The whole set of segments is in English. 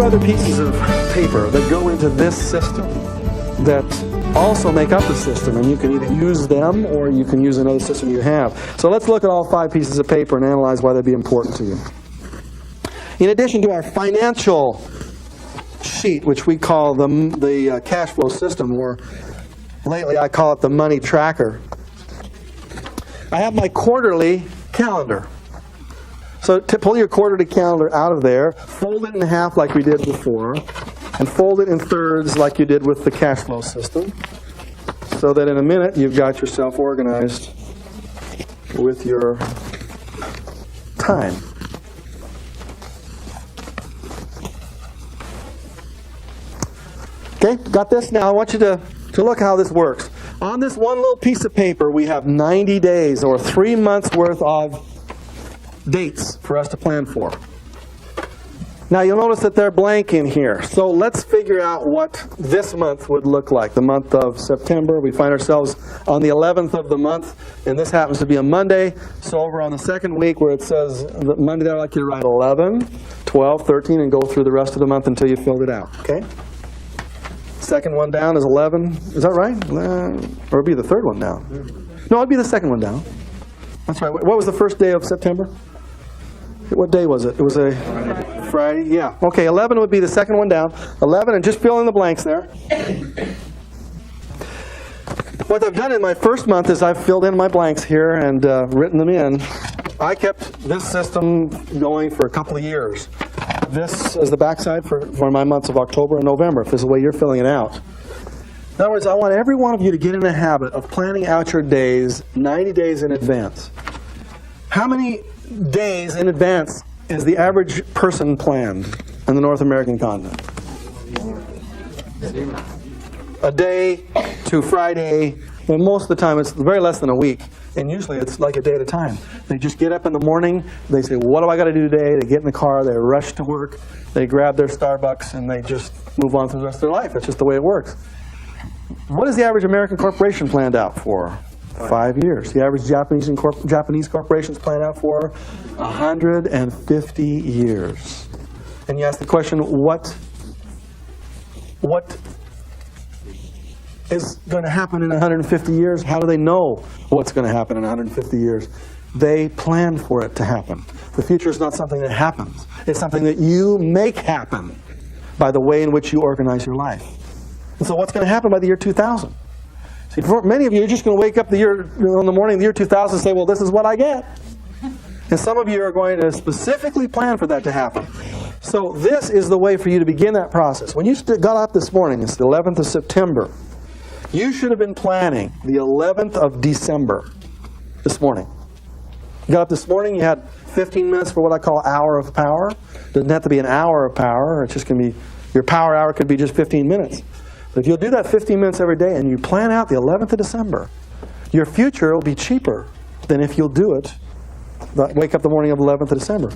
other pieces of paper that go into this system that also make up the system, and you can either use them or you can use another system you have. So let's look at all 5 pieces of paper and analyze why they'd be important to you. In addition to our financial sheet, which we call the cash flow system, or lately I call it the money tracker, I have my quarterly calendar. So to pull your quarterly calendar out of there, fold it in half like we did before, and fold it in thirds like you did with the cash flow system, so that in a minute you've got yourself organized with your time. Okay, got this? Now I want you to look how this works. On this one little piece of paper, we have 90 days, or 3 months worth of dates for us to plan for. Now you'll notice that they're blank in here. So let's figure out what this month would look like. The month of September, we find ourselves on the 11th of the month, and this happens to be a Monday. So over on the second week where it says Monday there, I'd like you to write 11, 12, 13, and go through the rest of the month until you filled it out. Okay? Second one down is 11. Is that right? Or it'd be the third one down. No, it'd be the second one down. That's right. What was the first day of September? What day was it? It was a Friday. Yeah. Okay, 11 would be the second one down. 11, and just fill in the blanks there. What I've done in my first month is I've filled in my blanks here and written them in. I kept this system going for a couple of years. This is the backside for my months of October and November, if this is the way you're filling it out. In other words, I want every one of you to get in the habit of planning out your days 90 days in advance. How many days in advance is the average person planned in the North American continent? A day to Friday, and most of the time it's very less than a week. And usually it's like a day at a time. They just get up in the morning, they say, what do I got to do today? They get in the car, they rush to work, they grab their Starbucks, and they just move on through the rest of their life. It's just the way it works. What is the average American corporation planned out for? 5 years. The average Japanese corporation is planned out for 150 years. And you ask the question, what is going to happen in 150 years? How do they know what's going to happen in 150 years? They plan for it to happen. The future is not something that happens. It's something that you make happen by the way in which you organize your life. And so what's going to happen by the year 2000? See, for many of you, you're just going to wake up on the morning of the year 2000 and say, well, this is what I get. And some of you are going to specifically plan for that to happen. So this is the way for you to begin that process. When you got up this morning, it's the 11th of September, you should have been planning the 11th of December this morning. You got up this morning, you had 15 minutes for what I call hour of power. It doesn't have to be an hour of power. It's just going to be, your power hour could be just 15 minutes. But if you'll do that 15 minutes every day and you plan out the 11th of December, your future will be cheaper than if you'll do it, wake up the morning of 11th of December.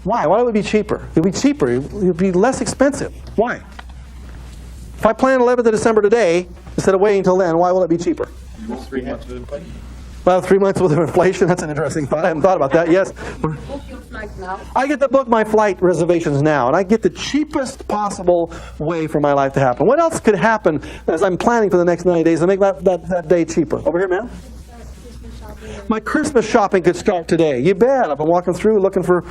Why? Why would it be cheaper? It would be cheaper. It would be less expensive. Why? If I plan 11th of December today, instead of waiting until then, why will it be cheaper? 3 months of inflation. Well, 3 months worth of inflation, that's an interesting thought. I hadn't thought about that, yes. Book your flight now. I get to book my flight reservations now, and I get the cheapest possible way for my life to happen. What else could happen as I'm planning for the next 90 days to make that day cheaper? Over here, ma'am? My Christmas shopping could start today. You bet. I've been walking through looking for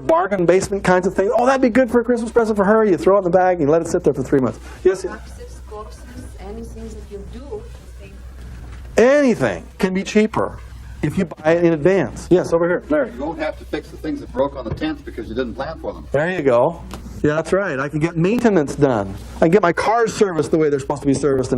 bargain basement kinds of things. Oh, that'd be good for a Christmas present for her. You throw it in the bag and you let it sit there for 3 months. Yes? Boxes, courses, anything that you do. Anything can be cheaper if you buy it in advance. Yes, over here. Larry. You won't have to fix the things that broke on the 10th because you didn't plan for them. There you go. Yeah, that's right. I can get maintenance done. I can get my cars serviced the way they're supposed to be serviced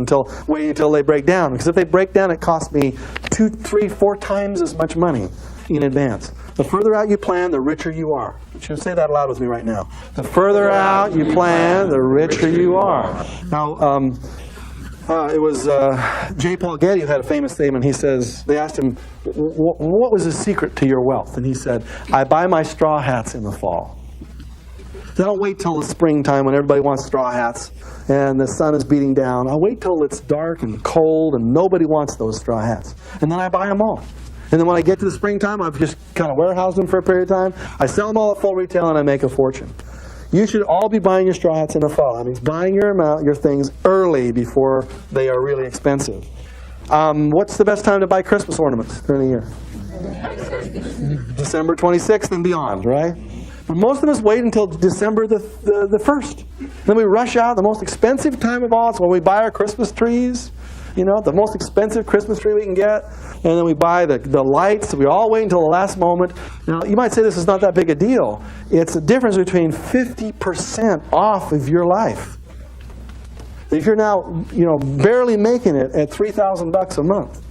waiting until they break down. Because if they break down, it costs me 2, 3, 4 times as much money in advance. The further out you plan, the richer you are. You should say that aloud with me right now. The further out you plan, the richer you are. Now, it was J. Paul Getty who had a famous statement. He says, they asked him, what was the secret to your wealth? And he said, I buy my straw hats in the fall. I don't wait till the springtime when everybody wants straw hats and the sun is beating down. I wait till it's dark and cold and nobody wants those straw hats. And then I buy them all. And then when I get to the springtime, I've just kind of warehoused them for a period of time. I sell them all at full retail and I make a fortune. You should all be buying your straw hats in the fall. That means buying your things early before they are really expensive. What's the best time to buy Christmas ornaments during the year? December 26th and beyond, right? But most of us wait until December the 1st. Then we rush out. The most expensive time of all is when we buy our Christmas trees. You know, the most expensive Christmas tree we can get. And then we buy the lights. We all wait until the last moment. Now, you might say this is not that big a deal. It's a difference between 50% off of your life. If you're now, barely making it at $3,000 a month,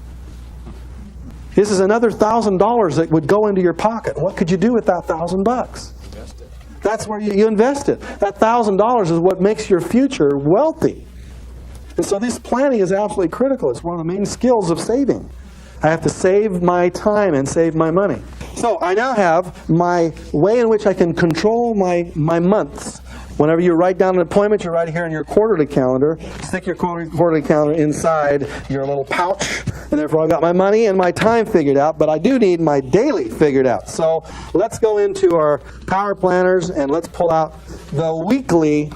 this is another $1,000 that would go into your pocket. What could you do with that $1,000? That's where you invest it. That $1,000 is what makes your future wealthy. And so this planning is absolutely critical. It's one of the main skills of saving. I have to save my time and save my money. So I now have my way in which I can control my months. Whenever you write down an appointment, you write it here in your quarterly calendar. Stick your quarterly calendar inside your little pouch. And therefore I've got my money and my time figured out, but I do need my daily figured out. So let's go into our power planners and let's pull out the weekly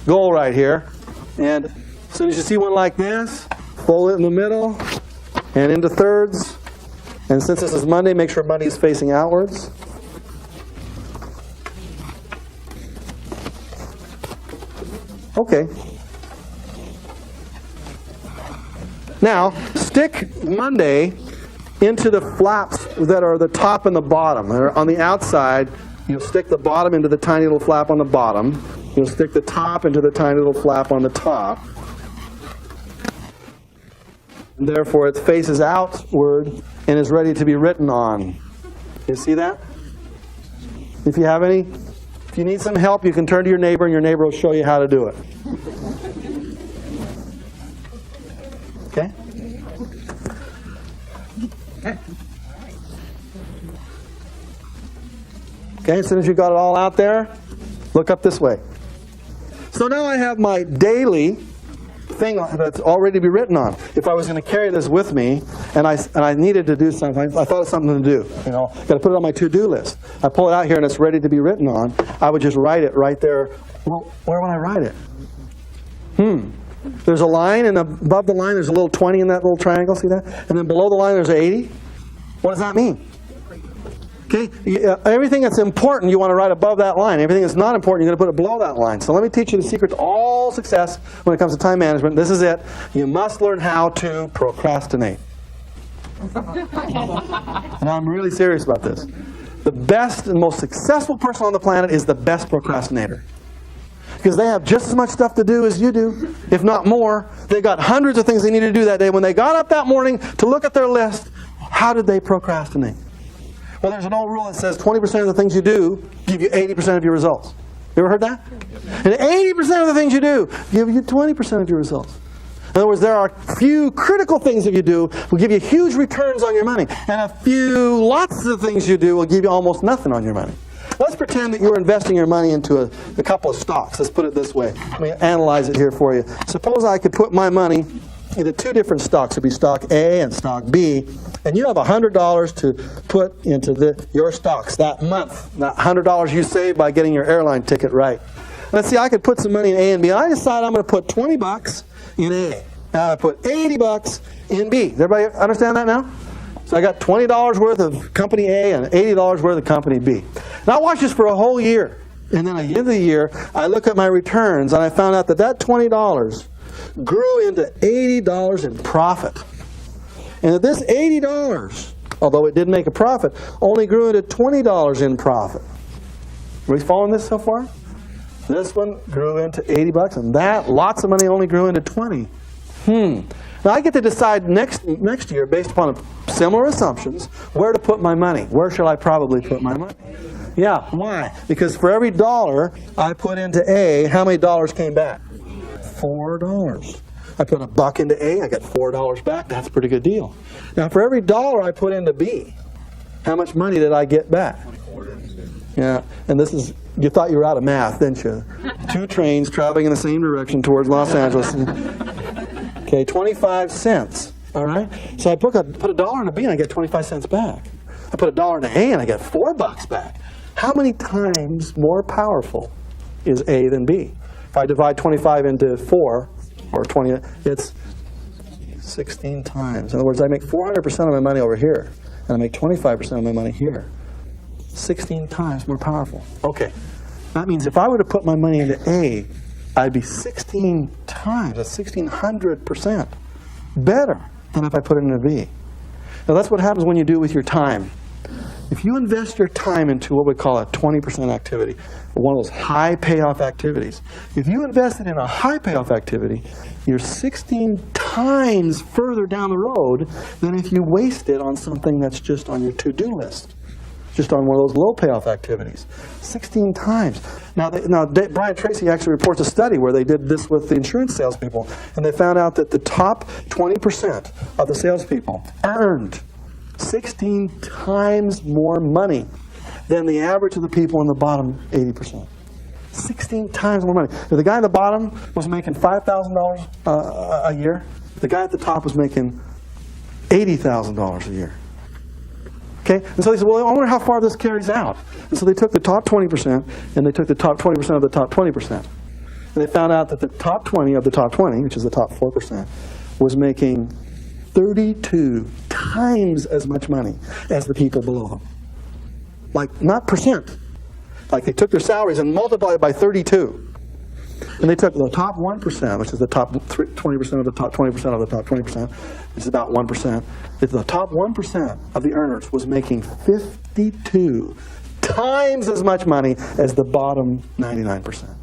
goal right here. And as soon as you see one like this, fold it in the middle and into thirds. And since this is Monday, make sure Monday is facing outwards. Okay. Now, stick Monday into the flaps that are the top and the bottom. They're on the outside. You'll stick the bottom into the tiny little flap on the bottom. You'll stick the top into the tiny little flap on the top. And therefore, it faces outward and is ready to be written on. You see that? If you need some help, you can turn to your neighbor, and your neighbor will show you how to do it. Okay? Okay, as soon as you got it all out there, look up this way. So now I have my daily thing that's all ready to be written on. If I was going to carry this with me, and I needed to do something, I thought of something to do. Got to put it on my to-do list. I pull it out here and it's ready to be written on. I would just write it right there. Well, where would I write it? There's a line, and above the line there's a little 20 in that little triangle. See that? And then below the line there's an 80. What does that mean? Okay, everything that's important you want to write above that line. Everything that's not important, you're going to put it below that line. So let me teach you the secret to all success when it comes to time management. This is it. You must learn how to procrastinate. And I'm really serious about this. The best and most successful person on the planet is the best procrastinator. Because they have just as much stuff to do as you do, if not more. They got hundreds of things they need to do that day. When they got up that morning to look at their list, how did they procrastinate? Well, there's an old rule that says 20% of the things you do give you 80% of your results. You ever heard that? And 80% of the things you do give you 20% of your results. In other words, there are few critical things that you do will give you huge returns on your money. And a few lots of things you do will give you almost nothing on your money. Let's pretend that you're investing your money into a couple of stocks. Let's put it this way. Let me analyze it here for you. Suppose I could put my money into two different stocks. It would be stock A and stock B. And you have $100 to put into your stocks that month. That $100 you save by getting your airline ticket right. Let's see, I could put some money in A and B. I decide I'm going to put $20 in A. Now I put $80 in B. Does everybody understand that now? So I got $20 worth of company A and $80 worth of company B. Now I watch this for a whole year. And then at the end of the year, I look at my returns and I found out that $20 grew into $80 in profit. And that this $80, although it did make a profit, only grew into $20 in profit. Are we following this so far? This one grew into $80, and that, lots of money, only grew into 20. Now I get to decide next year, based upon similar assumptions, where to put my money. Where shall I probably put my money? Yeah, why? Because for every dollar I put into A, how many dollars came back? $4. I put $1 into A, I get $4 back. That's a pretty good deal. Now for every dollar I put into B, how much money did I get back? Yeah, and this is, you thought you were out of math, didn't you? 2 trains traveling in the same direction towards Los Angeles. Okay, 25 cents. All right? So I put $1 in a B and I get 25 cents back. I put $1 in a A and I get $4 back. How many times more powerful is A than B? If I divide 25 into 4, or 20, it's 16 times. In other words, I make 400% of my money over here, and I make 25% of my money here. 16 times more powerful. Okay, that means if I were to put my money into A, I'd be 16 times, that's 1,600% better than if I put it into B. Now that's what happens when you do with your time. If you invest your time into what we call a 20% activity, one of those high payoff activities, if you invest it in a high payoff activity, you're 16 times further down the road than if you waste it on something that's just on your to-do list, just on one of those low payoff activities. 16 times. Now Brian Tracy actually reports a study where they did this with the insurance salespeople, and they found out that the top 20% of the salespeople earned 16 times more money than the average of the people in the bottom 80%. 16 times more money. If the guy at the bottom was making $5,000 a year, the guy at the top was making $80,000 a year. Okay? And so they said, well, I wonder how far this carries out. And so they took the top 20% and they took the top 20% of the top 20%. And they found out that the top 20 of the top 20, which is the top 4%, was making 32 times as much money as the people below them. Like, not percent. Like, they took their salaries and multiplied it by 32. And they took the top 1%, which is the top 20% of the top 20% of the top 20%, which is about 1%. The top 1% of the earners was making 52 times as much money as the bottom 99%.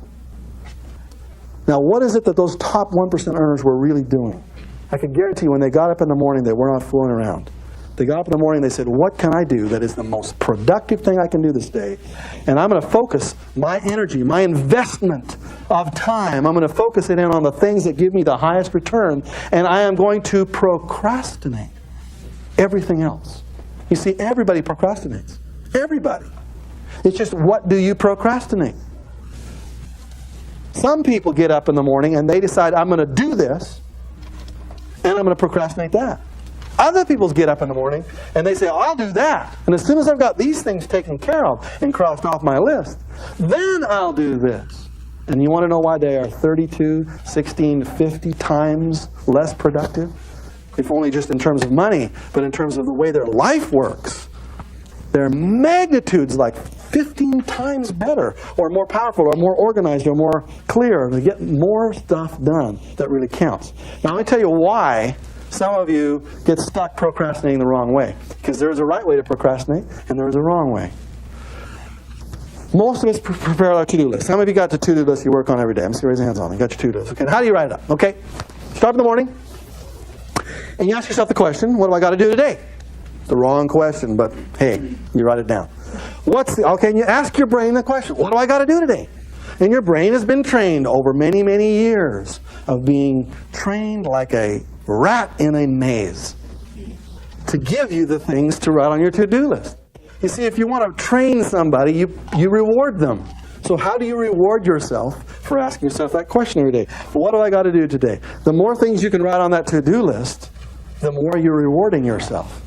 Now, what is it that those top 1% earners were really doing? I can guarantee you when they got up in the morning, they were not fooling around. They got up in the morning, they said, what can I do that is the most productive thing I can do this day? And I'm going to focus my energy, my investment of time, I'm going to focus it in on the things that give me the highest return, and I am going to procrastinate everything else. You see, everybody procrastinates. Everybody. It's just, what do you procrastinate? Some people get up in the morning and they decide, I'm going to do this, and I'm going to procrastinate that. Other people get up in the morning and they say, oh, I'll do that. And as soon as I've got these things taken care of and crossed off my list, then I'll do this. And you want to know why they are 32, 16, 50 times less productive? If only just in terms of money, but in terms of the way their life works. They're magnitudes like 15 times better, or more powerful, or more organized, or more clear. They get more stuff done that really counts. Now, let me tell you why some of you get stuck procrastinating the wrong way. Because there is a right way to procrastinate, and there is a wrong way. Most of us prepare our to-do list. How many of you got the to-do list you work on every day? I'm just going to raise your hands on it. You got your to-do list. Okay, how do you write it up? Okay, start in the morning, and you ask yourself the question, what do I got to do today? The wrong question, but hey, you write it down. Okay, and you ask your brain the question, what do I got to do today? And your brain has been trained over many, many years of being trained like a rat in a maze to give you the things to write on your to-do list. You see, if you want to train somebody, you reward them. So how do you reward yourself for asking yourself that question every day? What do I got to do today? The more things you can write on that to-do list, the more you're rewarding yourself.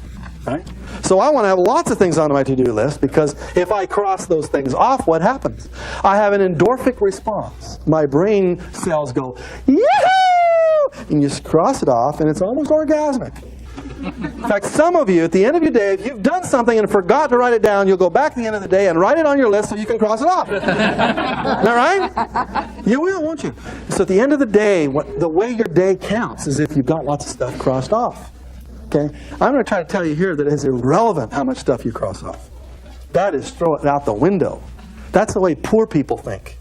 Right? So I want to have lots of things on my to-do list, because if I cross those things off, what happens? I have an endorphic response. My brain cells go, yahoo! And you just cross it off, and it's almost orgasmic. In fact, some of you, at the end of your day, if you've done something and forgot to write it down, you'll go back at the end of the day and write it on your list so you can cross it off. Isn't that right? You will, won't you? So at the end of the day, the way your day counts is if you've got lots of stuff crossed off. Okay? I'm going to try to tell you here that it's irrelevant how much stuff you cross off. That is, throw it out the window. That's the way poor people think.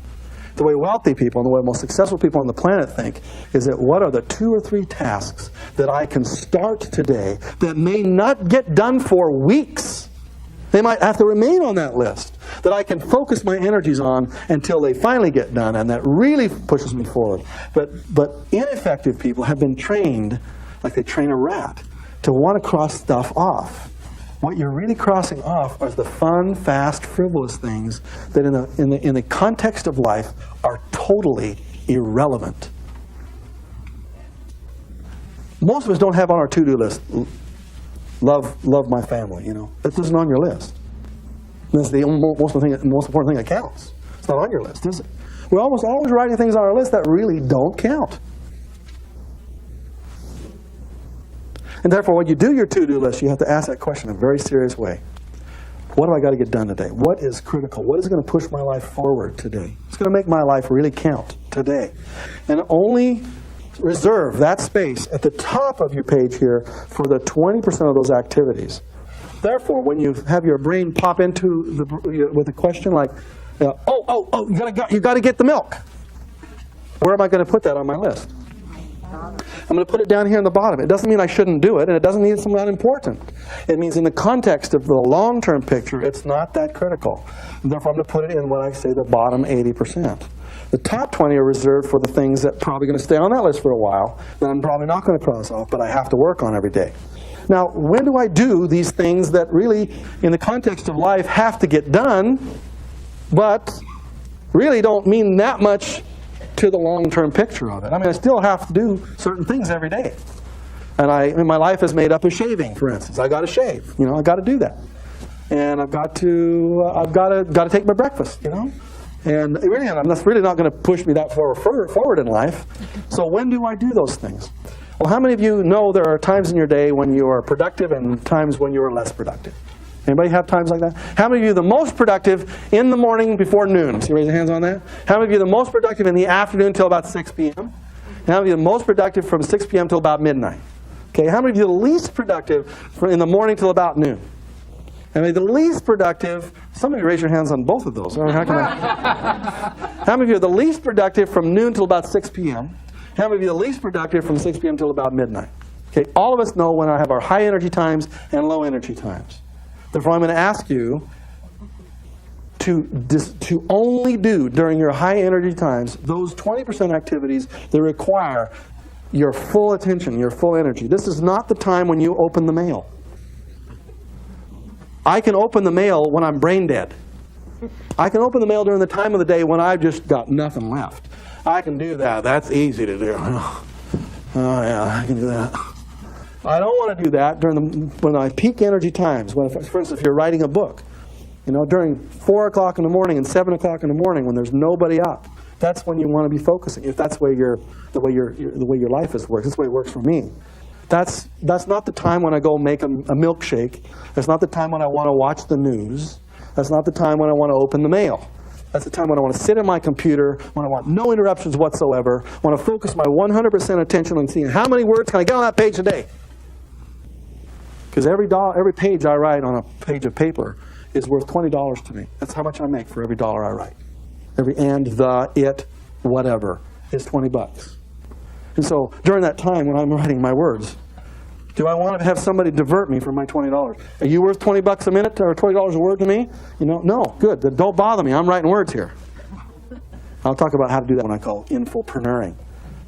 The way wealthy people and the way most successful people on the planet think is that what are the 2 or 3 tasks that I can start today that may not get done for weeks? They might have to remain on that list, that I can focus my energies on until they finally get done, and that really pushes me forward. But ineffective people have been trained, like they train a rat, to want to cross stuff off. What you're really crossing off are the fun, fast, frivolous things that in the context of life are totally irrelevant. Most of us don't have on our to-do list, love my family, you know. That isn't on your list. That's the most important thing that counts. It's not on your list, is it? We're almost always writing things on our list that really don't count. And therefore, when you do your to-do list, you have to ask that question in a very serious way. What do I got to get done today? What is critical? What is going to push my life forward today? It's going to make my life really count today. And only reserve that space at the top of your page here for the 20% of those activities. Therefore, when you have your brain pop into with a question like, you got to get the milk. Where am I going to put that on my list? I'm going to put it down here in the bottom. It doesn't mean I shouldn't do it, and it doesn't mean it's not important. It means in the context of the long-term picture, it's not that critical. And therefore, I'm going to put it in what I say the bottom 80%. The top 20 are reserved for the things that are probably going to stay on that list for a while, that I'm probably not going to cross off, but I have to work on every day. Now, when do I do these things that really, in the context of life, have to get done, but really don't mean that much to the long-term picture of it? I mean, I still have to do certain things every day. And my life is made up of shaving, for instance. I got to shave. You know, I got to do that. And I've got to take my breakfast, you know. And really, that's really not going to push me that forward in life. So when do I do those things? Well, how many of you know there are times in your day when you are productive and times when you are less productive? Anybody have times like that? How many of you are the most productive in the morning before noon? So you raise your hands on that. How many of you are the most productive in the afternoon until about 6 p.m.? How many of you are the most productive from 6 p.m. till about midnight? Okay, how many of you are the least productive in the morning till about noon? How many of you are the least productive? Some of you raise your hands on both of those. How many of you are the least productive from noon till about 6 p.m.? How many of you are the least productive from 6 p.m. till about midnight? Okay, all of us know when I have our high energy times and low energy times. Therefore, I'm going to ask you to only do, during your high energy times, those 20% activities that require your full attention, your full energy. This is not the time when you open the mail. I can open the mail when I'm brain dead. I can open the mail during the time of the day when I've just got nothing left. I can do that. That's easy to do. Oh yeah, I can do that. I don't want to do that when I peak energy times. When, for instance, if you're writing a book, you know, during 4 o'clock in the morning and 7 o'clock in the morning when there's nobody up, that's when you want to be focusing. If that's the way your life is works, that's the way it works for me. That's not the time when I go make a milkshake. That's not the time when I want to watch the news. That's not the time when I want to open the mail. That's the time when I want to sit at my computer, when I want no interruptions whatsoever, want to focus my 100% attention on seeing how many words can I get on that page a day. Because every page I write on a page of paper is worth $20 to me. That's how much I make for every dollar I write. Every and, the, it, whatever is $20. And so during that time when I'm writing my words, do I want to have somebody divert me from my $20? Are you worth $20 a minute or $20 a word to me? You know, no, good. Then don't bother me. I'm writing words here. I'll talk about how to do that when I call infopreneuring.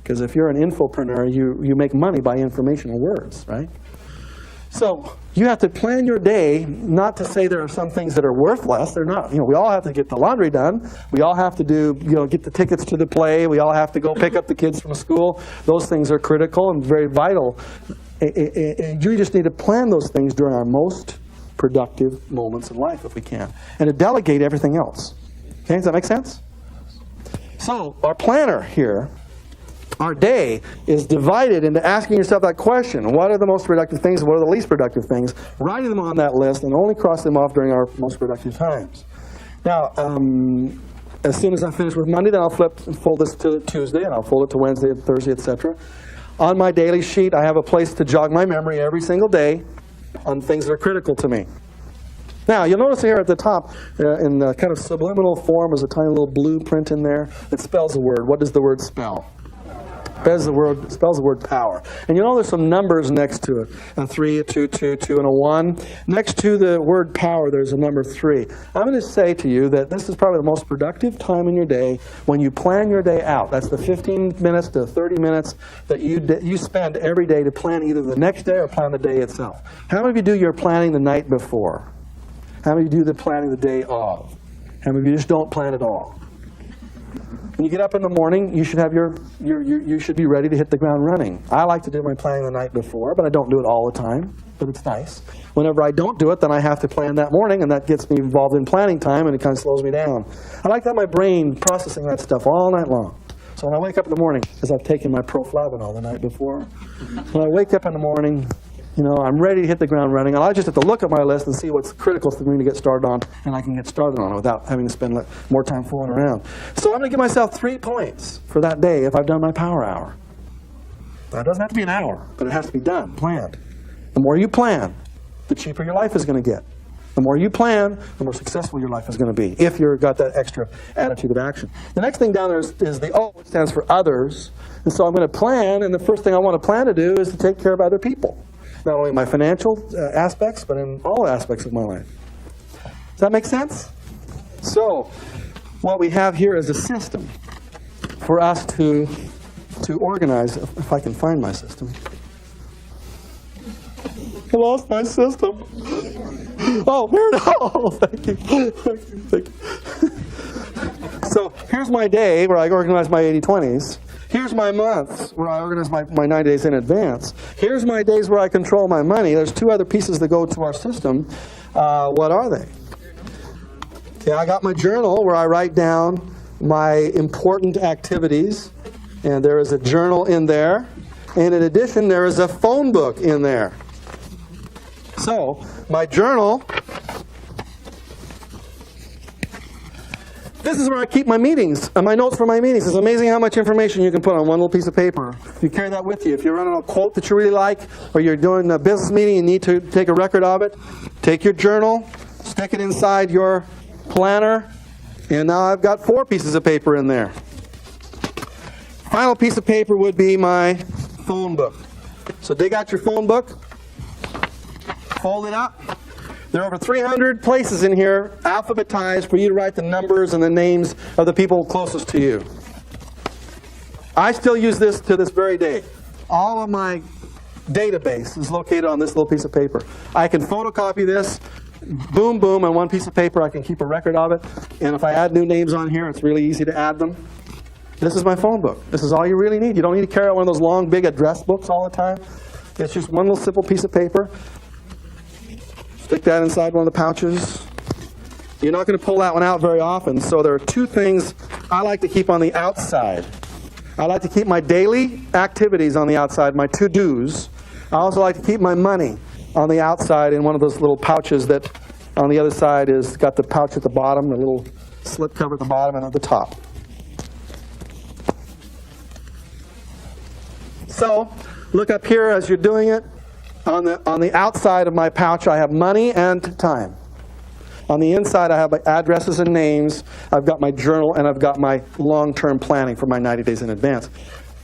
Because if you're an infopreneur, you make money by informational words, right? So you have to plan your day, not to say there are some things that are worthless. They're not. You know, we all have to get the laundry done. We all have to get the tickets to the play. We all have to go pick up the kids from school. Those things are critical and very vital. You just need to plan those things during our most productive moments in life if we can. And to delegate everything else. Okay, does that make sense? So our planner here, our day is divided into asking yourself that question. What are the most productive things and what are the least productive things? Writing them on that list and only cross them off during our most productive times. Now, as soon as I finish with Monday, then I'll fold this to Tuesday, and I'll fold it to Wednesday, Thursday, etc. On my daily sheet, I have a place to jog my memory every single day on things that are critical to me. Now, you'll notice here at the top, in kind of subliminal form, there's a tiny little blue print in there that spells a word. What does the word spell? Spells the word power. And you know there's some numbers next to it. A 3, a 2, 2, 2, and a 1. Next to the word power, there's a number 3. I'm going to say to you that this is probably the most productive time in your day when you plan your day out. That's the 15 minutes to 30 minutes that you spend every day to plan either the next day or plan the day itself. How many of you do your planning the night before? How many of you do the planning the day of? How many of you just don't plan at all? When you get up in the morning, you should have you should be ready to hit the ground running. I like to do my planning the night before, but I don't do it all the time. but it's nice. Whenever I don't do it, then I have to plan that morning, and that gets me involved in planning time, and it kind of slows me down. I like to have my brain processing that stuff all night long. So when I wake up in the morning, because I've taken my proflavanol the night before, when I wake up in the morning, I'm ready to hit the ground running, and I just have to look at my list and see what's critical for me to get started on, and I can get started on it without having to spend more time fooling around. So I'm going to give myself 3 points for that day if I've done my power hour. Now, it doesn't have to be an hour, but it has to be done, planned. The more you plan, the cheaper your life is going to get. The more you plan, the more successful your life is going to be, if you've got that extra attitude of action. The next thing down there is the O, which stands for others. And so I'm going to plan, and the first thing I want to plan to do is to take care of other people. Not only my financial aspects, but in all aspects of my life. Does that make sense? So, what we have here is a system for us to organize, if I can find my system. I lost my system. Oh, here it is. Oh, thank you. Thank you. So here's my day where I organize my 80/20s. Here's my months where I organize my 90 days in advance. Here's my days where I control my money. There's 2 other pieces that go to our system. What are they? Okay, I got my journal where I write down my important activities. And there is a journal in there. And in addition, there is a phone book in there. So, my journal, this is where I keep my meetings, and my notes for my meetings. It's amazing how much information you can put on one little piece of paper. You carry that with you. If you're running a quote that you really like, or you're doing a business meeting and need to take a record of it, take your journal, stick it inside your planner, and now I've got 4 pieces of paper in there. Final piece of paper would be my phone book. So dig out your phone book. Fold it up. There are over 300 places in here, alphabetized, for you to write the numbers and the names of the people closest to you. I still use this to this very day. All of my database is located on this little piece of paper. I can photocopy this, boom, boom, on one piece of paper. I can keep a record of it. And if I add new names on here, it's really easy to add them. This is my phone book. This is all you really need. You don't need to carry out one of those long, big address books all the time. It's just one little simple piece of paper. Stick that inside one of the pouches. You're not going to pull that one out very often, so there are 2 things I like to keep on the outside. I like to keep my daily activities on the outside, my to-dos. I also like to keep my money on the outside in one of those little pouches that on the other side is got the pouch at the bottom, the little slip cover at the bottom and at the top. So, look up here as you're doing it. On the outside of my pouch, I have money and time. On the inside, I have my addresses and names. I've got my journal, and I've got my long-term planning for my 90 days in advance.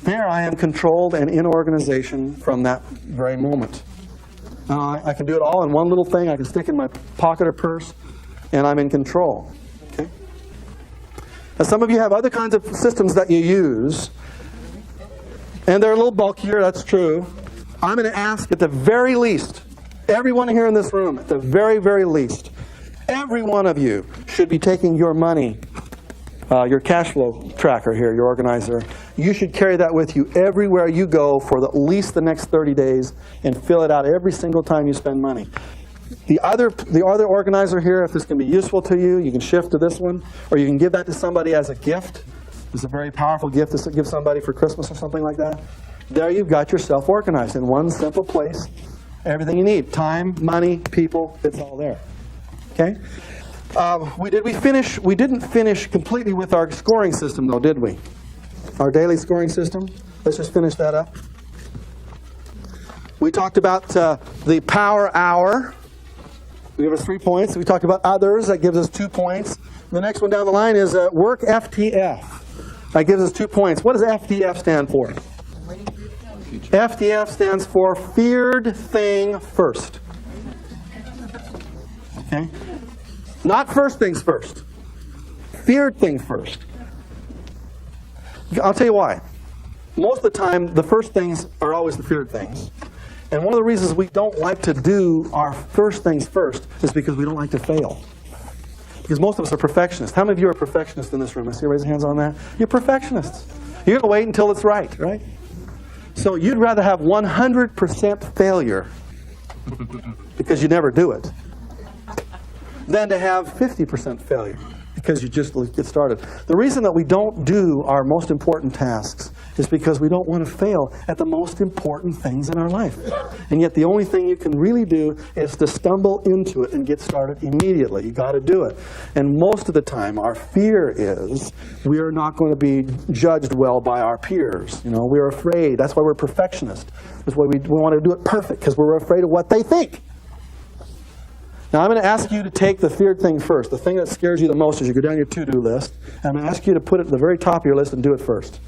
There, I am controlled and in organization from that very moment. I can do it all in one little thing. I can stick it in my pocket or purse, and I'm in control. Okay? Now, some of you have other kinds of systems that you use, and they're a little bulkier, that's true. I'm going to ask at the very least, everyone here in this room, at the very, very least, every one of you should be taking your money, your cash flow tracker here, your organizer. You should carry that with you everywhere you go for at least the next 30 days and fill it out every single time you spend money. The other organizer here, if this can be useful to you, you can shift to this one, or you can give that to somebody as a gift. It's a very powerful gift to give somebody for Christmas or something like that. There you've got yourself organized in one simple place. Everything you need. Time, money, people, it's all there. Okay? We didn't finish completely with our scoring system, though, did we? Our daily scoring system. Let's just finish that up. We talked about the power hour. We give us 3 points. We talked about others. That gives us 2 points. The next one down the line is work FTF. That gives us 2 points. What does FTF stand for? FTF stands for feared thing first. Okay? Not first things first. Feared thing first. I'll tell you why. Most of the time, the first things are always the feared things. And one of the reasons we don't like to do our first things first is because we don't like to fail. Because most of us are perfectionists. How many of you are perfectionists in this room? I see you raise your hands on that. You're perfectionists. You're going to wait until it's right? So you'd rather have 100% failure because you never do it, than to have 50% failure because you just get started. The reason that we don't do our most important tasks is because we don't want to fail at the most important things in our life. And yet the only thing you can really do is to stumble into it and get started immediately. You got to do it. And most of the time our fear is we are not going to be judged well by our peers. You know, we're afraid. That's why we're perfectionists. That's why we want to do it perfect, because we're afraid of what they think. Now I'm going to ask you to take the feared thing first. The thing that scares you the most as you go down your to-do list. And I'm going to ask you to put it at the very top of your list and do it first.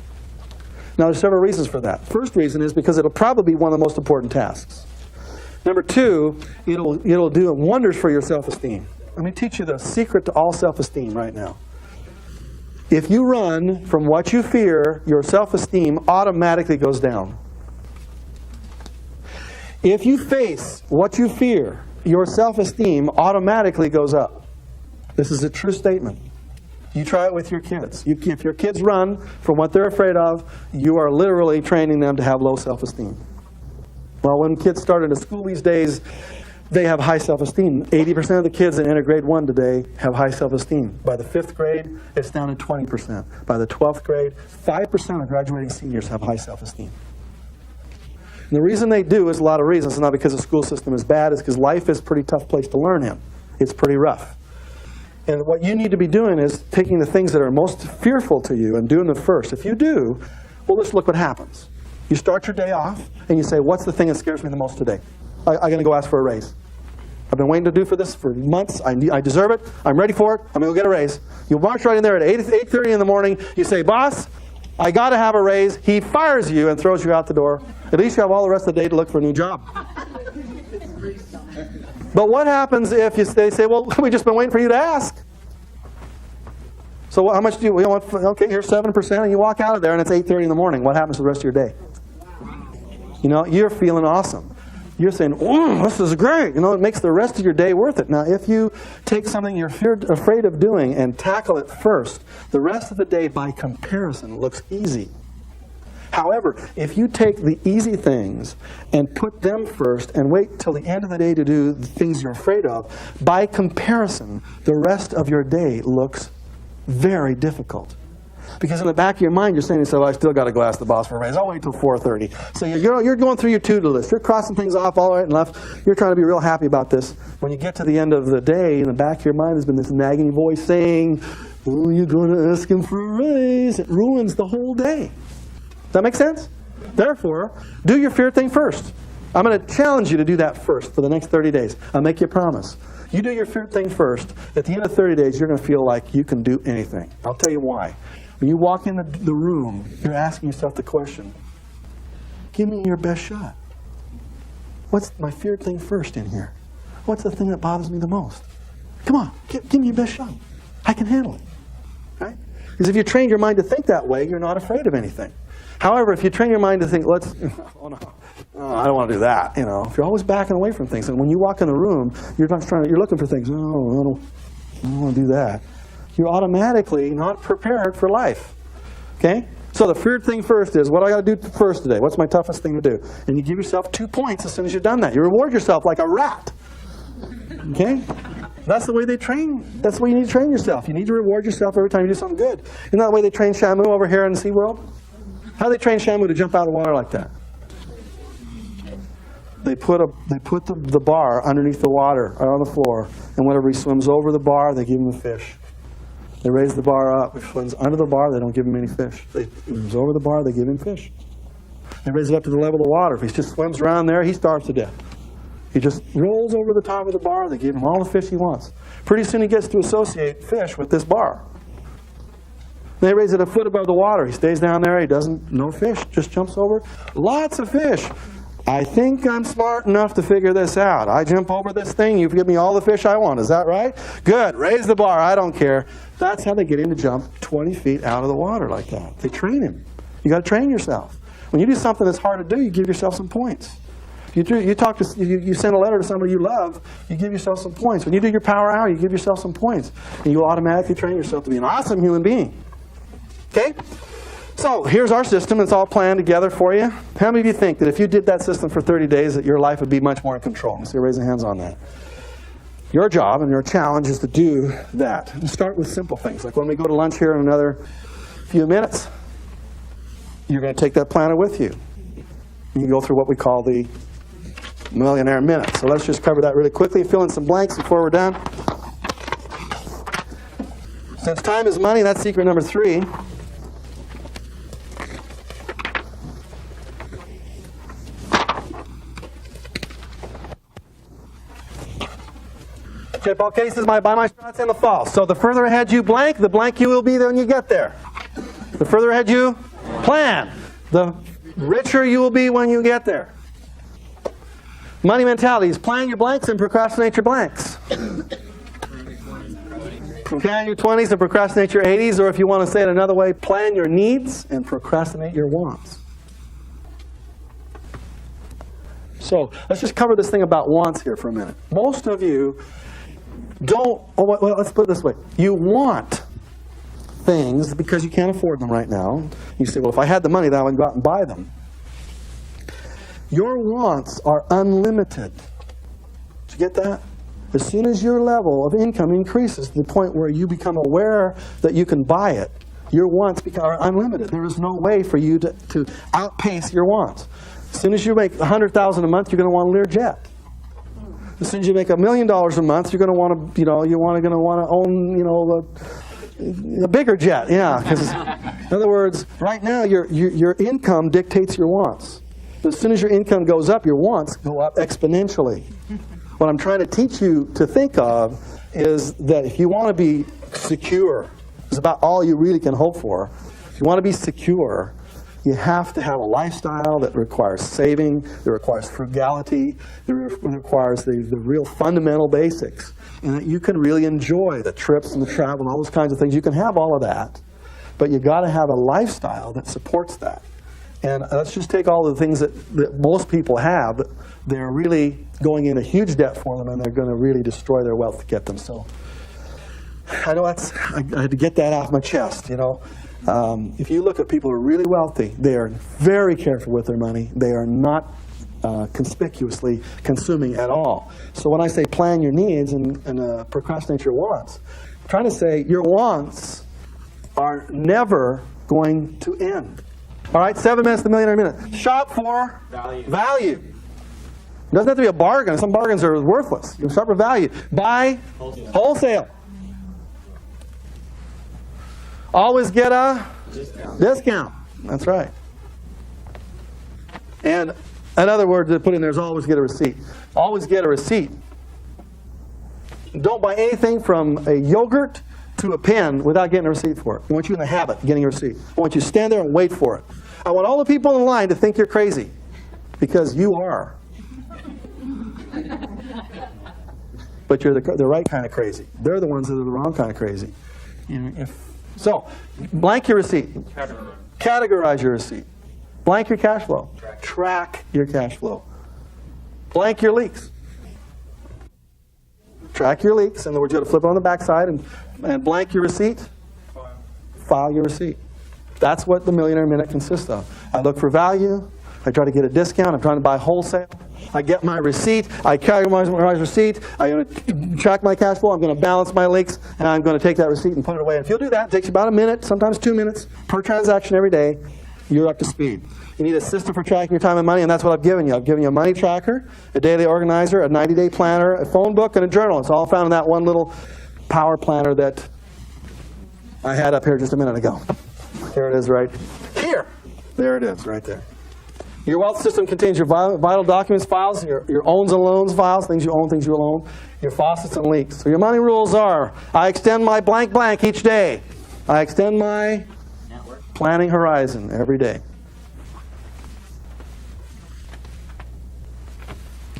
Now there's several reasons for that. First reason is because it'll probably be one of the most important tasks. Number two, it'll do wonders for your self-esteem. Let me teach you the secret to all self-esteem right now. If you run from what you fear, your self-esteem automatically goes down. If you face what you fear, your self-esteem automatically goes up. This is a true statement. You try it with your kids. If your kids run from what they're afraid of, you are literally training them to have low self-esteem. Well, when kids start into school these days, they have high self-esteem. 80% of the kids that enter grade 1 today have high self-esteem. By the 5th grade, it's down to 20%. By the 12th grade, 5% of graduating seniors have high self-esteem. And the reason they do is a lot of reasons. It's not because the school system is bad. It's because life is a pretty tough place to learn in. It's pretty rough. And what you need to be doing is taking the things that are most fearful to you and doing them first. If you do, well, let's look what happens. You start your day off and you say, what's the thing that scares me the most today? I'm going to go ask for a raise. I've been waiting to do for this for months. I deserve it. I'm ready for it. I'm going to go get a raise. You march right in there at 8:30 in the morning. You say, boss, I got to have a raise. He fires you and throws you out the door. At least you have all the rest of the day to look for a new job. But what happens if they say, well, we've just been waiting for you to ask? So how much do you want? Okay, here's 7%, and you walk out of there, and it's 8:30 in the morning. What happens to the rest of your day? You know, you're feeling awesome. You're saying, oh, this is great. You know, it makes the rest of your day worth it. Now, if you take something you're afraid of doing and tackle it first, the rest of the day, by comparison, looks easy. However, if you take the easy things and put them first and wait till the end of the day to do the things you're afraid of, by comparison, the rest of your day looks very difficult. Because in the back of your mind, you're saying to yourself, I still got to go ask the boss for a raise. I'll wait till 4:30. So you're going through your to-do list. You're crossing things off all right and left. You're trying to be real happy about this. When you get to the end of the day, in the back of your mind, there's been this nagging voice saying, oh, you're going to ask him for a raise. It ruins the whole day. Does that make sense? Therefore, do your fear thing first. I'm going to challenge you to do that first for the next 30 days. I'll make you a promise. You do your fear thing first. At the end of 30 days, you're going to feel like you can do anything. I'll tell you why. When you walk in the room, you're asking yourself the question, give me your best shot. What's my feared thing first in here? What's the thing that bothers me the most? Come on, give me your best shot. I can handle it. Right? Because if you train your mind to think that way, you're not afraid of anything. However, if you train your mind to think, oh no, I don't want to do that. You know, if you're always backing away from things, and when you walk in a room, you're looking for things. Oh, I don't want to do that. You're automatically not prepared for life. Okay? So the feared thing first is, what do I got to do first today? What's my toughest thing to do? And you give yourself 2 points as soon as you've done that. You reward yourself like a rat. Okay? That's the way they train. That's the way you need to train yourself. You need to reward yourself every time you do something good. Isn't that the way they train Shamu over here in SeaWorld? How do they train Shamu to jump out of the water like that? They put the bar underneath the water, or on the floor, and whenever he swims over the bar, they give him a fish. They raise the bar up. If he swims under the bar, they don't give him any fish. He swims over the bar, they give him fish. They raise it up to the level of the water. If he just swims around there, he starves to death. He just rolls over the top of the bar, they give him all the fish he wants. Pretty soon he gets to associate fish with this bar. They raise it a foot above the water. He stays down there, no fish, just jumps over. Lots of fish. I think I'm smart enough to figure this out. I jump over this thing, you give me all the fish I want. Is that right? Good. Raise the bar. I don't care. That's how they get him to jump 20 feet out of the water like that. They train him. You got to train yourself. When you do something that's hard to do, you give yourself some points. You send a letter to somebody you love, you give yourself some points. When you do your power hour, you give yourself some points. And you automatically train yourself to be an awesome human being. Okay? So here's our system. It's all planned together for you. How many of you think that if you did that system for 30 days that your life would be much more in control? Let's see, raising hands on that. Your job and your challenge is to do that. And start with simple things. Like when we go to lunch here in another few minutes, you're going to take that planner with you. You can go through what we call the Millionaire Minute. So let's just cover that really quickly. Fill in some blanks before we're done. Since time is money, that's secret number 3. Chip all cases, buy my shots in the fall. So the further ahead you blank, the blank you will be when you get there. The further ahead you plan, the richer you will be when you get there. Money mentalities, plan your blanks and procrastinate your blanks. Plan your 20s and procrastinate your 80s, or if you want to say it another way, plan your needs and procrastinate your wants. So let's just cover this thing about wants here for a minute. Most of you don't, well, let's put it this way. You want things because you can't afford them right now. You say, well, if I had the money, then I would go out and buy them. Your wants are unlimited. Did you get that? As soon as your level of income increases to the point where you become aware that you can buy it, your wants are unlimited. There is no way for you to outpace your wants. As soon as you make $100,000 a month, you're going to want a Learjet. As soon as you make $1 million a month, you're going to want to, you're going to want to own, a bigger jet. Yeah. 'Cause in other words, right now your income dictates your wants. As soon as your income goes up, your wants go up exponentially. What I'm trying to teach you to think of is that if you want to be secure, it's about all you really can hope for. If you want to be secure, you have to have a lifestyle that requires saving, that requires frugality, that requires the real fundamental basics, and that you can really enjoy the trips and the travel and all those kinds of things. You can have all of that, but you got to have a lifestyle that supports that. And let's just take all the things that most people have. They're really going into huge debt for them, and they're going to really destroy their wealth to get them. So I know I had to get that off my chest, If you look at people who are really wealthy, they are very careful with their money. They are not conspicuously consuming at all. So when I say plan your needs and procrastinate your wants, I'm trying to say your wants are never going to end. All right, 7 minutes to Millionaire Minute. Shop for value. It doesn't have to be a bargain. Some bargains are worthless. You shop for value. Buy wholesale. Always get a discount. That's right. And another word to put in there is always get a receipt. Always get a receipt. Don't buy anything from a yogurt to a pen without getting a receipt for it. I want you in the habit of getting a receipt. I want you to stand there and wait for it. I want all the people in line to think you're crazy, because you are. But you're the right kind of crazy. They're the ones that are the wrong kind of crazy. So, blank your receipt. Categorize your receipt. Blank your cash flow. Track your cash flow. Blank your leaks. Track your leaks. In other words, you got to flip it on the backside and blank your receipt. File your receipt. That's what the Millionaire Minute consists of. I look for value. I try to get a discount. I'm trying to buy wholesale. I get my receipt. I categorize my receipt. I'm going to track my cash flow. I'm going to balance my leaks. And I'm going to take that receipt and put it away. And if you'll do that, it takes you about a minute, sometimes 2 minutes per transaction every day. You're up to speed. You need a system for tracking your time and money, and that's what I've given you. I've given you a money tracker, a daily organizer, a 90-day planner, a phone book, and a journal. It's all found in that one little power planner that I had up here just a minute ago. Here it is right here. There it is right there. Your wealth system contains your vital documents files, your owns and loans files, things you own, things you will own, your faucets and leaks. So your money rules are, I extend my blank blank each day. I extend my planning horizon every day.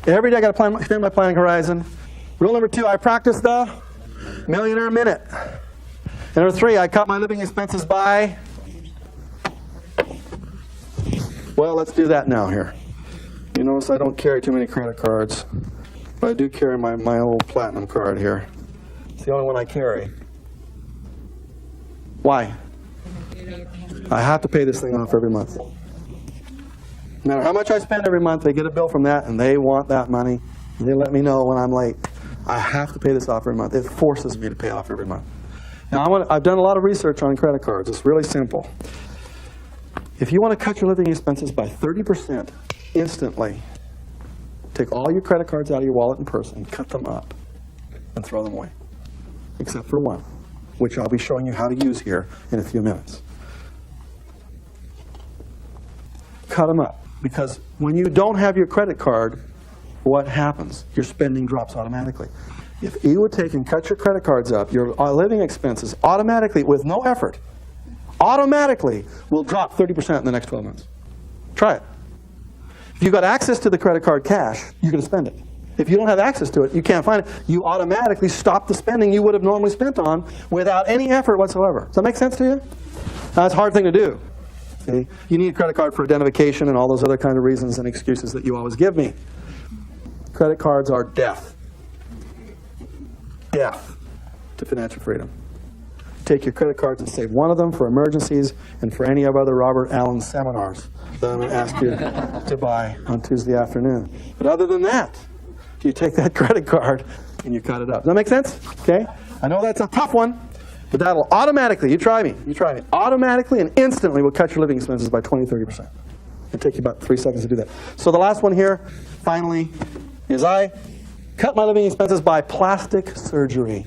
Every day I got to extend my planning horizon. Rule number 2, I practice the Millionaire Minute. And number 3, I cut my living expenses by... Well, let's do that now here. You notice I don't carry too many credit cards, but I do carry my old platinum card here. It's the only one I carry. Why? I have to pay this thing off every month. No matter how much I spend every month, they get a bill from that, and they want that money. They let me know when I'm late. I have to pay this off every month. It forces me to pay off every month. Now, I've done a lot of research on credit cards. It's really simple. If you want to cut your living expenses by 30% instantly, take all your credit cards out of your wallet and purse and cut them up and throw them away, except for one, which I'll be showing you how to use here in a few minutes. Cut them up, because when you don't have your credit card, what happens? Your spending drops automatically. If you would take and cut your credit cards up, your living expenses automatically, with no effort, automatically will drop 30% in the next 12 months. Try it. If you've got access to the credit card cash, you're going to spend it. If you don't have access to it, you can't find it, you automatically stop the spending you would have normally spent on without any effort whatsoever. Does that make sense to you? That's a hard thing to do. See? You need a credit card for identification and all those other kind of reasons and excuses that you always give me. Credit cards are death. Death to financial freedom. Take your credit cards and save one of them for emergencies and for any of other Robert Allen seminars that I'm going to ask you to buy on Tuesday afternoon. But other than that, you take that credit card and you cut it up. Does that make sense? Okay? I know that's a tough one, but that'll automatically, you try me, automatically and instantly will cut your living expenses by 20-30%. It'll take you about 3 seconds to do that. So the last one here, finally, is I cut my living expenses by plastic surgery.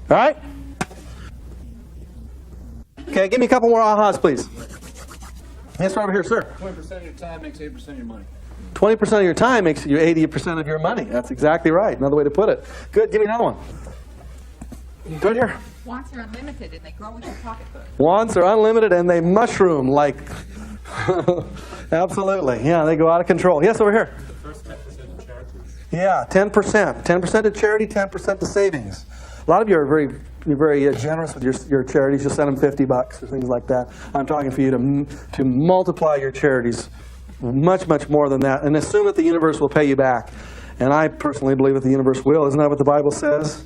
All right? Okay, give me a couple more ahas, please. Yes, right over here, sir. 20% of your time makes 80% of your money. 20% of your time makes you 80% of your money. That's exactly right. Another way to put it. Good. Give me another one. Go here. Wants are unlimited and they grow with your pocketbook. Wants are unlimited and they mushroom like. Absolutely. Yeah, they go out of control. Yes, over here. The first 10% of charity. Yeah, 10%. 10% to charity, 10% to savings. A lot of you are very generous with your charities. You'll send them $50 or things like that. I'm talking for you to multiply your charities much, much more than that, and assume that the universe will pay you back. And I personally believe that the universe will. Isn't that what the Bible says?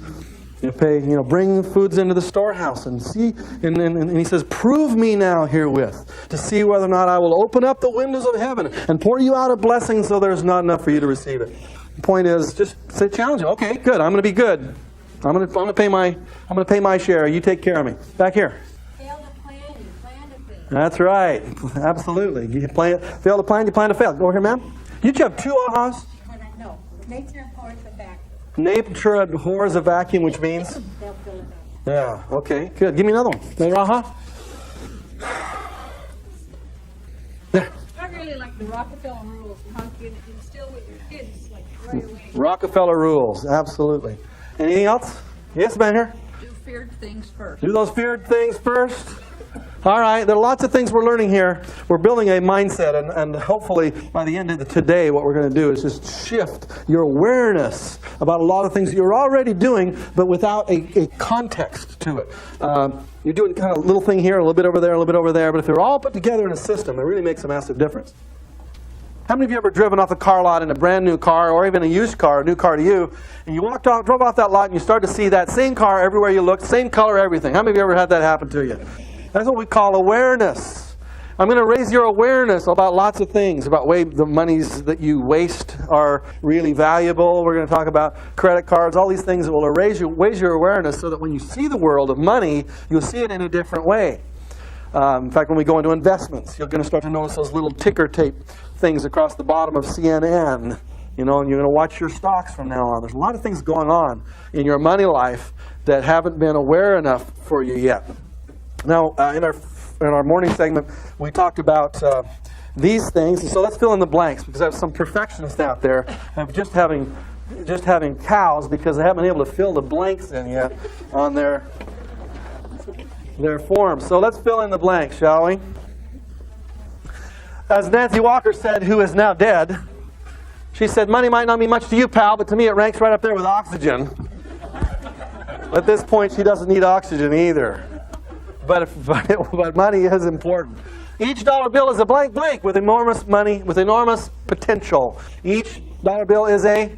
Bring foods into the storehouse and see. And he says, prove me now herewith to see whether or not I will open up the windows of heaven and pour you out a blessing so there's not enough for you to receive it. The point is, just say, challenge you. Okay, good. I'm going to be good. I'm going to pay my share. You take care of me. Back here. Fail to plan, you plan to fail. That's right. Absolutely. You fail to plan, you plan to fail. Go over here, ma'am. You have 2 ahas. No, nature abhors the vacuum. Nature abhors a vacuum, which means? They'll fill it up. Yeah, okay, good. Give me another one. Another aha. There. I really like the Rockefeller rules. How you can instill with your kids, like right away. Rockefeller rules, absolutely. Anything else? Yes, man here? Do feared things first. Do those feared things first. All right, there are lots of things we're learning here. We're building a mindset, and hopefully by the end of today, what we're going to do is just shift your awareness about a lot of things you're already doing, but without a context to it. You're doing kind of a little thing here, a little bit over there, a little bit over there, but if they're all put together in a system, it really makes a massive difference. How many of you ever driven off a car lot in a brand new car, or even a used car, a new car to you, and you drove off that lot and you start to see that same car everywhere you look, same color, everything? How many of you ever had that happen to you? That's what we call awareness. I'm going to raise your awareness about lots of things, about the monies that you waste are really valuable. We're going to talk about credit cards, all these things that will raise your awareness so that when you see the world of money, you'll see it in a different way. In fact, when we go into investments, you're going to start to notice those little ticker tape things across the bottom of CNN, and you're going to watch your stocks from now on. There's a lot of things going on in your money life that haven't been aware enough for you yet. Now, in our morning segment, we talked about these things, and so let's fill in the blanks, because I have some perfectionists out there of just having cows because they haven't been able to fill the blanks in yet on their forms. So let's fill in the blanks, shall we? As Nancy Walker said, who is now dead, she said, money might not mean much to you, pal, but to me it ranks right up there with oxygen. At this point, she doesn't need oxygen either. But money is important. Each dollar bill is a blank with enormous money, with enormous potential. Each dollar bill is a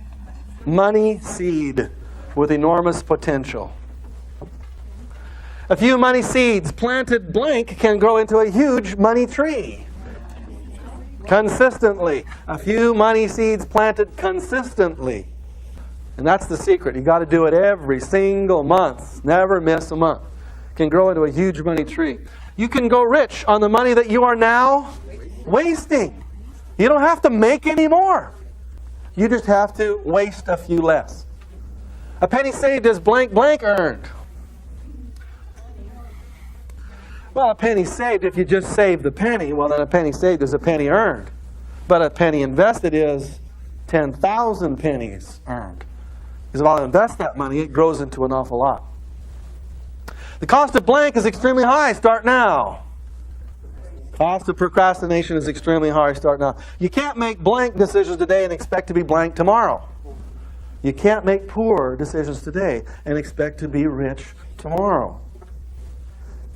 money seed. with enormous potential. A few money seeds planted blank can grow into a huge money tree. Consistently. A few money seeds planted consistently. And that's the secret. You got to do it every single month. Never miss a month. Can grow into a huge money tree. You can go rich on the money that you are now wasting. You don't have to make any more. You just have to waste a few less. A penny saved is blank blank earned. Well, a penny saved, if you just save the penny, well, then a penny saved is a penny earned. But a penny invested is 10,000 pennies earned. Because if I invest that money, it grows into an awful lot. The cost of blank is extremely high. Start now. Cost of procrastination is extremely high. Start now. You can't make blank decisions today and expect to be blank tomorrow. You can't make poor decisions today and expect to be rich tomorrow.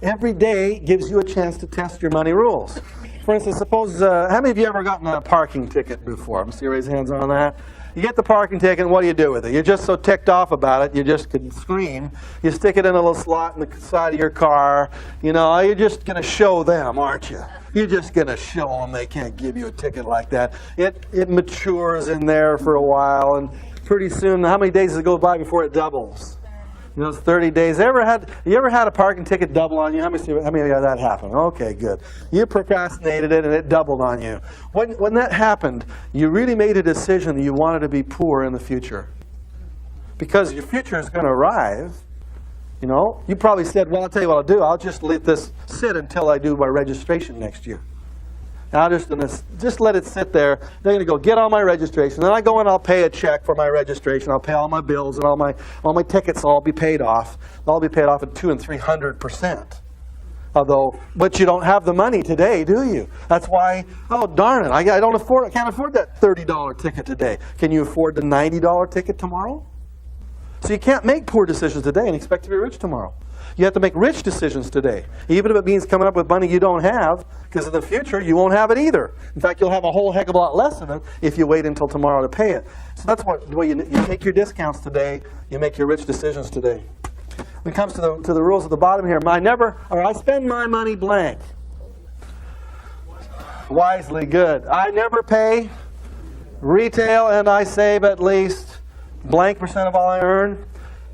Every day gives you a chance to test your money rules. For instance, suppose, how many of you ever gotten a parking ticket before? I'm see you raise hands on that. You get the parking ticket, and what do you do with it? You're just so ticked off about it, you just could scream. You stick it in a little slot in the side of your car. You know, you're just going to show them, aren't you? You're just going to show them they can't give you a ticket like that. It matures in there for a while, and pretty soon, how many days does it go by before it doubles? You know, it's 30 days. You ever had a parking ticket double on you? How many of you had that happen? Okay, good. You procrastinated it and it doubled on you. When that happened, you really made a decision that you wanted to be poor in the future. Because your future is going to arrive. You know, you probably said, well, I'll tell you what I'll do. I'll just let this sit until I do my registration next year. And I'm just let it sit there. They're going to go get all my registration. Then I go and I'll pay a check for my registration. I'll pay all my bills and all my tickets will all be paid off. They'll all be paid off at 200% and 300%. But you don't have the money today, do you? That's why, oh darn it, I can't afford that $30 ticket today. Can you afford the $90 ticket tomorrow? So you can't make poor decisions today and expect to be rich tomorrow. You have to make rich decisions today, even if it means coming up with money you don't have, because in the future you won't have it either. In fact, you'll have a whole heck of a lot less of it if you wait until tomorrow to pay it. So that's the way you take your discounts today, you make your rich decisions today. When it comes to the rules at the bottom here, I spend my money blank. Wisely, good. I never pay retail, and I save at least blank percent of all I earn,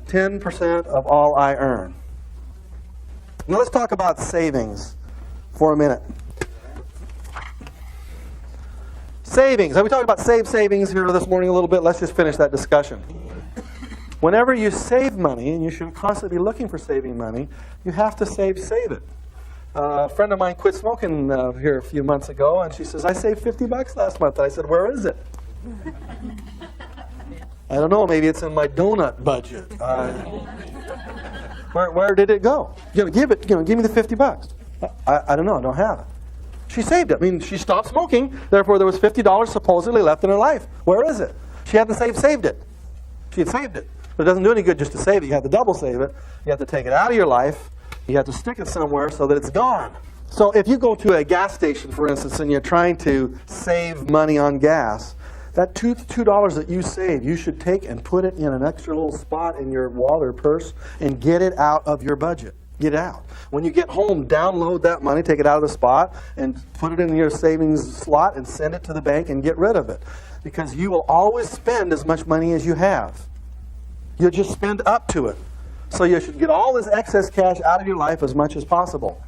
10% of all I earn. Now let's talk about savings for a minute. Savings. We talked about savings here this morning a little bit. Let's just finish that discussion. Whenever you save money, and you should constantly be looking for saving money, you have to save it. A friend of mine quit smoking here a few months ago, and she says, I saved $50 last month. I said, where is it? I don't know, maybe it's in my donut budget. Where did it go? Give me the $50. I don't know, I don't have it. She saved it. I mean, she stopped smoking, therefore there was $50 supposedly left in her life. Where is it? She hadn't saved it. She had saved it. But it doesn't do any good just to save it. You have to double save it. You have to take it out of your life. You have to stick it somewhere so that it's gone. So if you go to a gas station, for instance, and you're trying to save money on gas, that $2 that you save, you should take and put it in an extra little spot in your wallet or purse and get it out of your budget. Get it out. When you get home, download that money, take it out of the spot, and put it in your savings slot and send it to the bank and get rid of it. Because you will always spend as much money as you have. You'll just spend up to it. So you should get all this excess cash out of your life as much as possible.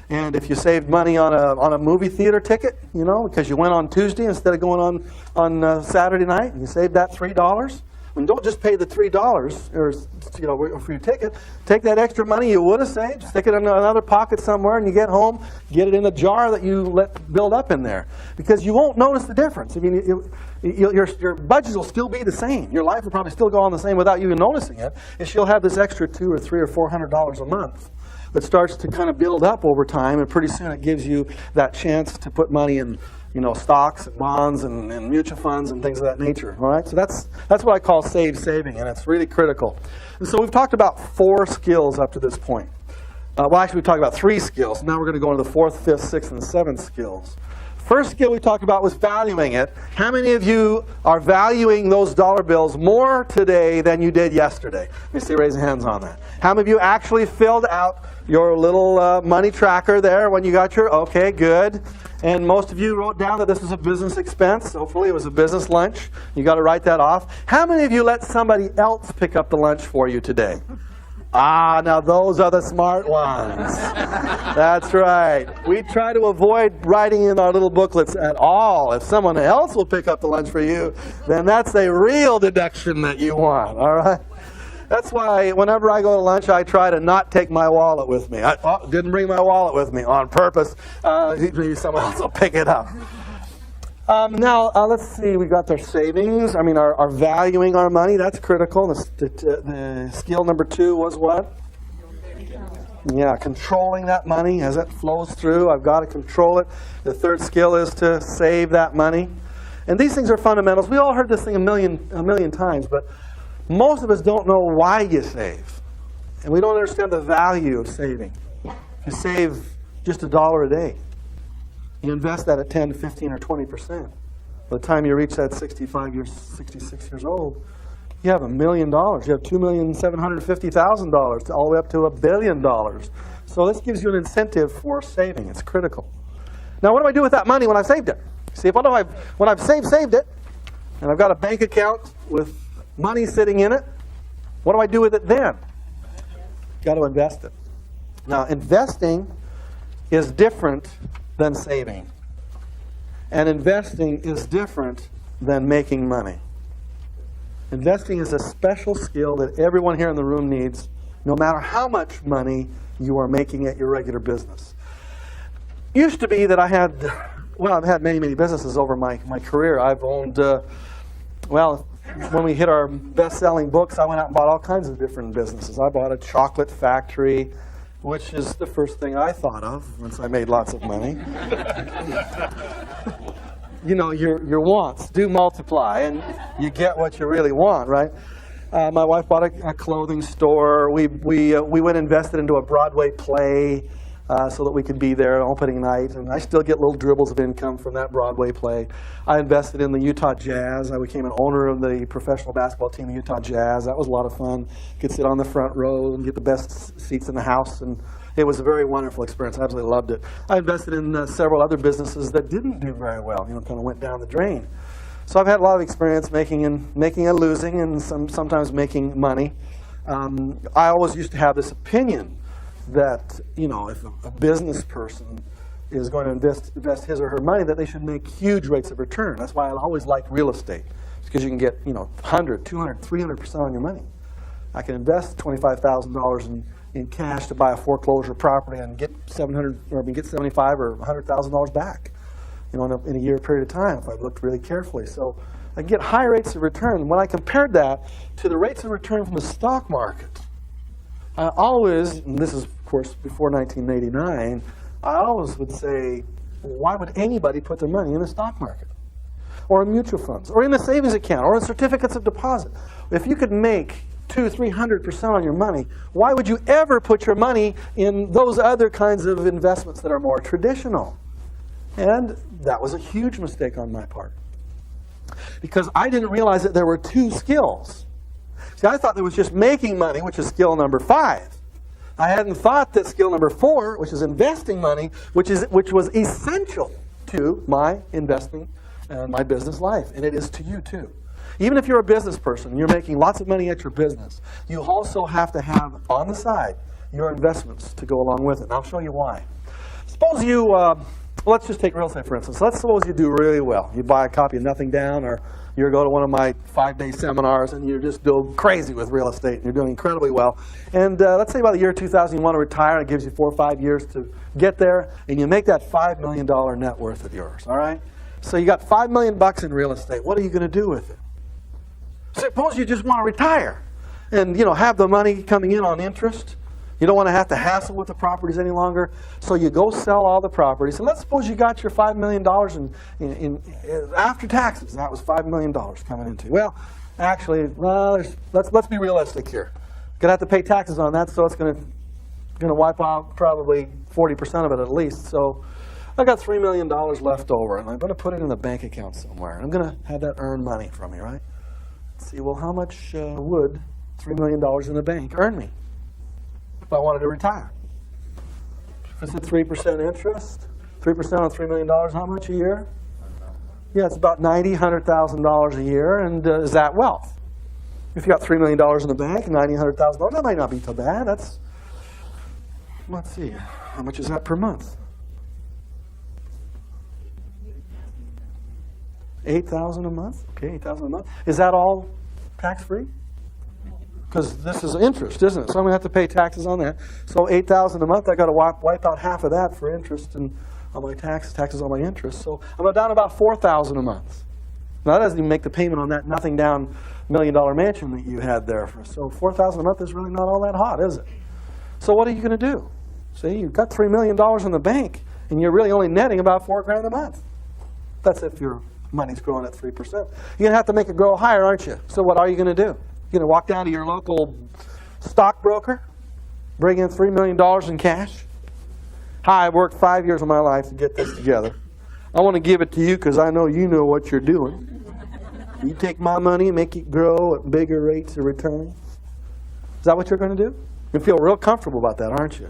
And if you saved money on a movie theater ticket, you know, because you went on Tuesday instead of going on Saturday night, and you saved that $3, and don't just pay the $3 or, you know, for your ticket. Take that extra money you would have saved, stick it in another pocket somewhere, and you get home, get it in a jar that you let build up in there, because you won't notice the difference. I mean, your budget will still be the same. Your life will probably still go on the same without you even noticing it. It's you'll have this extra $200 or $300 or $400 a month that starts to kind of build up over time, and pretty soon it gives you that chance to put money in, you know, stocks and bonds and mutual funds and things of that nature. All right, so that's what I call saving, and it's really critical. And so we've talked about 4 skills up to this point. Well, actually, we've talked about 3 skills. Now we're going to go into the 4th, 5th, 6th, and 7th skills. First skill we talked about was valuing it. How many of you are valuing those dollar bills more today than you did yesterday? Let me see, raise your hands on that. How many of you actually filled out your little money tracker there when you got your, okay, good. And most of you wrote down that this was a business expense. Hopefully it was a business lunch. You got to write that off. How many of you let somebody else pick up the lunch for you today? Ah, now those are the smart ones. That's right. We try to avoid writing in our little booklets at all. If someone else will pick up the lunch for you, then that's a real deduction that you want, all right? That's why whenever I go to lunch, I try to not take my wallet with me. I didn't bring my wallet with me on purpose. Maybe someone else will pick it up. Now, let's see. We got our savings. I mean, our valuing our money. That's critical. The skill number 2 was what? Yeah, controlling that money as it flows through. I've got to control it. The third skill is to save that money. And these things are fundamentals. We all heard this thing a million times, but most of us don't know why you save. And we don't understand the value of saving. You save just $1 a day. You invest that at 10 to 15 or 20%. By the time you reach that 66 years old, you have $1 million. You have $2,750,000 all the way up to $1 billion. So this gives you an incentive for saving. It's critical. Now, what do I do with that money when I've saved it? See, when I've saved it, and I've got a bank account with money sitting in it, what do I do with it then? Got to invest it. Now, investing is different than saving. And investing is different than making money. Investing is a special skill that everyone here in the room needs, no matter how much money you are making at your regular business. It used to be that I've had many businesses over my career. I've owned, when we hit our best-selling books, I went out and bought all kinds of different businesses. I bought a chocolate factory, which is the first thing I thought of once I made lots of money. You know, your wants do multiply, and you get what you really want, right? My wife bought a clothing store. We went and invested into a Broadway play so that we could be there on opening night, and I still get little dribbles of income from that Broadway play. I invested in the Utah Jazz. I became an owner of the professional basketball team, the Utah Jazz. That was a lot of fun. Could sit on the front row and get the best seats in the house, and it was a very wonderful experience. I absolutely loved it. I invested in several other businesses that didn't do very well, kind of went down the drain. So I've had a lot of experience making and losing, and sometimes making money. I always used to have this opinion that, if a business person is going to invest his or her money, that they should make huge rates of return. That's why I always like real estate, because you can get 100, 200, 300% on your money. I can invest $25,000 in cash to buy a foreclosure property and get $700 or get $75,000 or $100,000 back, in a year period of time if I've looked really carefully. So I get high rates of return. When I compared that to the rates of return from the stock market, I always, and this is of course before 1989, I always would say, why would anybody put their money in the stock market? Or in mutual funds, or in a savings account, or in certificates of deposit? If you could make 200-300% on your money, why would you ever put your money in those other kinds of investments that are more traditional? And that was a huge mistake on my part, because I didn't realize that there were two skills. See, I thought there was just making money, which is skill number 5. I hadn't thought that skill number 4, which is investing money, which was essential to my investing and my business life, and it is to you too. Even if you're a business person, you're making lots of money at your business, you also have to have on the side your investments to go along with it. And I'll show you why. Suppose you, let's just take real estate for instance. Let's suppose you do really well. You buy a copy of Nothing Down, or you go to one of my 5-day seminars and you're just doing crazy with real estate and you're doing incredibly well. And let's say by the year 2000 you want to retire, and it gives you 4 or 5 years to get there, and you make that $5 million net worth of yours, all right? So you got $5 million in real estate. What are you going to do with it? Suppose you just want to retire and have the money coming in on interest. You don't want to have to hassle with the properties any longer. So you go sell all the properties. And let's suppose you got your $5 million in after taxes. That was $5 million coming into. Well, actually, let's be realistic here. Going to have to pay taxes on that, so it's going to wipe out probably 40% of it at least. So I got $3 million left over, and I'm going to put it in a bank account somewhere. I'm going to have that earn money from me, right? Let's see, well, how much would $3 million in the bank earn me if I wanted to retire? If it's at 3% interest, 3% on $3 million, how much a year? Yeah, it's about $90,000, $100,000 a year, and is that wealth? If you got $3 million in the bank, $90,000, $100,000, that might not be too bad. That's, let's see, how much is that per month? $8,000 a month? Okay, $8,000 a month. Is that all tax-free? Because this is interest, isn't it? So I'm going to have to pay taxes on that. So $8,000 a month, I got to wipe out half of that for interest and on my taxes on my interest. So I'm down about $4,000 a month. Now that doesn't even make the payment on that nothing down $1 million mansion that you had there. So $4,000 a month is really not all that hot, is it? So what are you going to do? See, you've got $3 million in the bank, and you're really only netting about $4,000 a month. That's if your money's growing at 3%. You're going to have to make it grow higher, aren't you? So what are you going to do? You're going to walk down to your local stockbroker, bring in $3 million in cash. Hi, I worked 5 years of my life to get this together. I want to give it to you because I know you know what you're doing. You take my money and make it grow at bigger rates of return. Is that what you're going to do? You feel real comfortable about that, aren't you?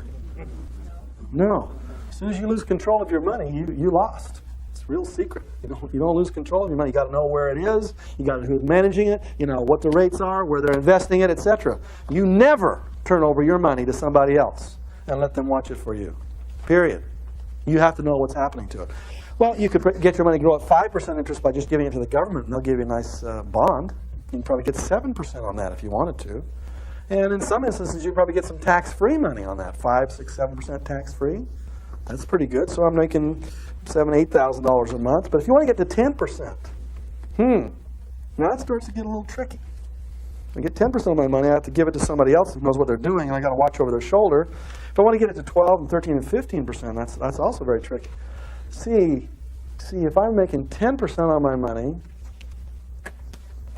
No. As soon as you lose control of your money, you lost. It's a real secret. You don't lose control of your money. You got to know where it is. You got to know who's managing it. You know what the rates are, where they're investing it, etc. You never turn over your money to somebody else and let them watch it for you. Period. You have to know what's happening to it. Well, you could get your money grow at 5% interest by just giving it to the government, and they'll give you a nice bond. You can probably get 7% on that if you wanted to. And in some instances, you probably get some tax-free money on that, 5, 6, 7% tax-free. That's pretty good. So I'm making $7,000, $8,000 a month. But if you want to get to 10%, now that starts to get a little tricky. I get 10% of my money, I have to give it to somebody else who knows what they're doing, and I got to watch over their shoulder. If I want to get it to 12 and 13 and 15%, that's also very tricky. See, if I'm making 10% on my money,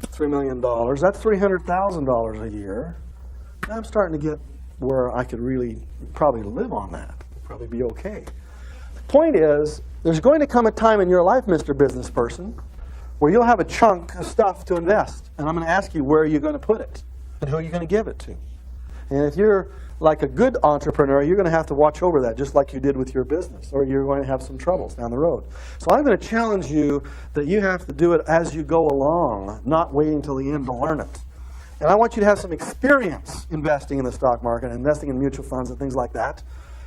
$3 million, that's $300,000 a year. I'm starting to get where I could really probably live on that. Probably be okay. The point is, there's going to come a time in your life, Mr. Business Person, where you'll have a chunk of stuff to invest. And I'm going to ask you where you're going to put it and who you're going to give it to. And if you're like a good entrepreneur, you're going to have to watch over that, just like you did with your business, or you're going to have some troubles down the road. So I'm going to challenge you that you have to do it as you go along, not waiting till the end to learn it. And I want you to have some experience investing in the stock market, investing in mutual funds and things like that,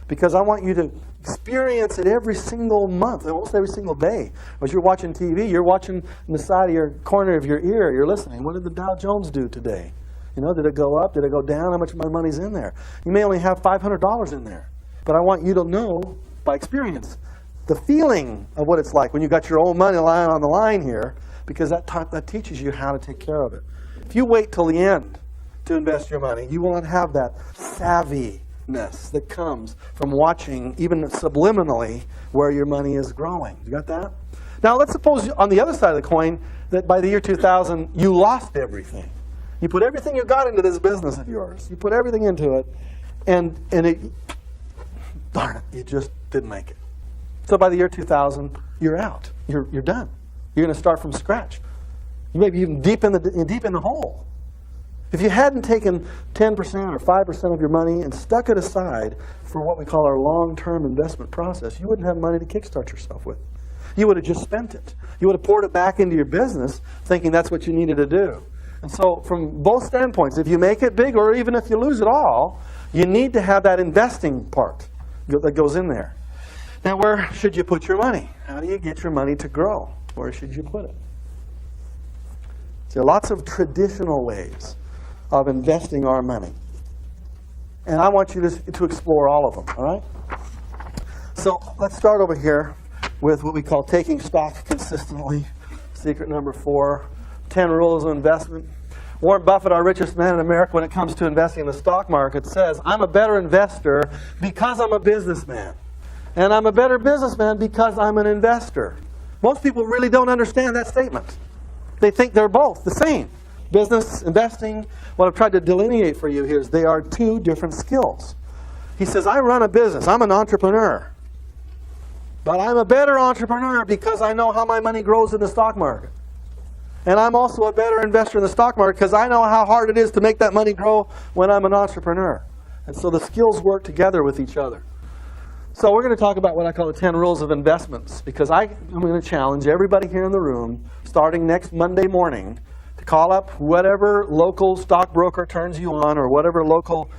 because I want you to experience it every single month, almost every single day. As you're watching TV, you're watching in the side of your corner of your ear, you're listening. What did the Dow Jones do today? You know, did it go up? Did it go down? How much of my money's in there? You may only have $500 in there. But I want you to know, by experience, the feeling of what it's like when you got your own money lying on the line here, because that teaches you how to take care of it. If you wait till the end to invest your money, you will not have that savviness that comes from watching, even subliminally, where your money is growing. You got that? Now, let's suppose on the other side of the coin that by the year 2000, you lost everything. You put everything you got into this business of yours. You put everything into it, and darn it, you just didn't make it. So by the year 2000, you're out. You're done. You're going to start from scratch. You may be even deep in the hole. If you hadn't taken 10% or 5% of your money and stuck it aside for what we call our long-term investment process, you wouldn't have money to kickstart yourself with. You would have just spent it. You would have poured it back into your business thinking that's what you needed to do. And so from both standpoints, if you make it big or even if you lose it all, you need to have that investing part that goes in there. Now, where should you put your money? How do you get your money to grow? Where should you put it? There are lots of traditional ways of investing our money. And I want you to explore all of them, all right? So let's start over here with what we call taking stock consistently. Secret number 4. 10 rules of investment. Warren Buffett, our richest man in America when it comes to investing in the stock market, says, I'm a better investor because I'm a businessman. And I'm a better businessman because I'm an investor. Most people really don't understand that statement. They think they're both the same. Business, investing, what I've tried to delineate for you here is they are two different skills. He says, I run a business. I'm an entrepreneur. But I'm a better entrepreneur because I know how my money grows in the stock market. And I'm also a better investor in the stock market because I know how hard it is to make that money grow when I'm an entrepreneur. And so the skills work together with each other. So we're going to talk about what I call the 10 rules of investments, because I'm going to challenge everybody here in the room, starting next Monday morning, to call up whatever local stockbroker turns you on, or whatever local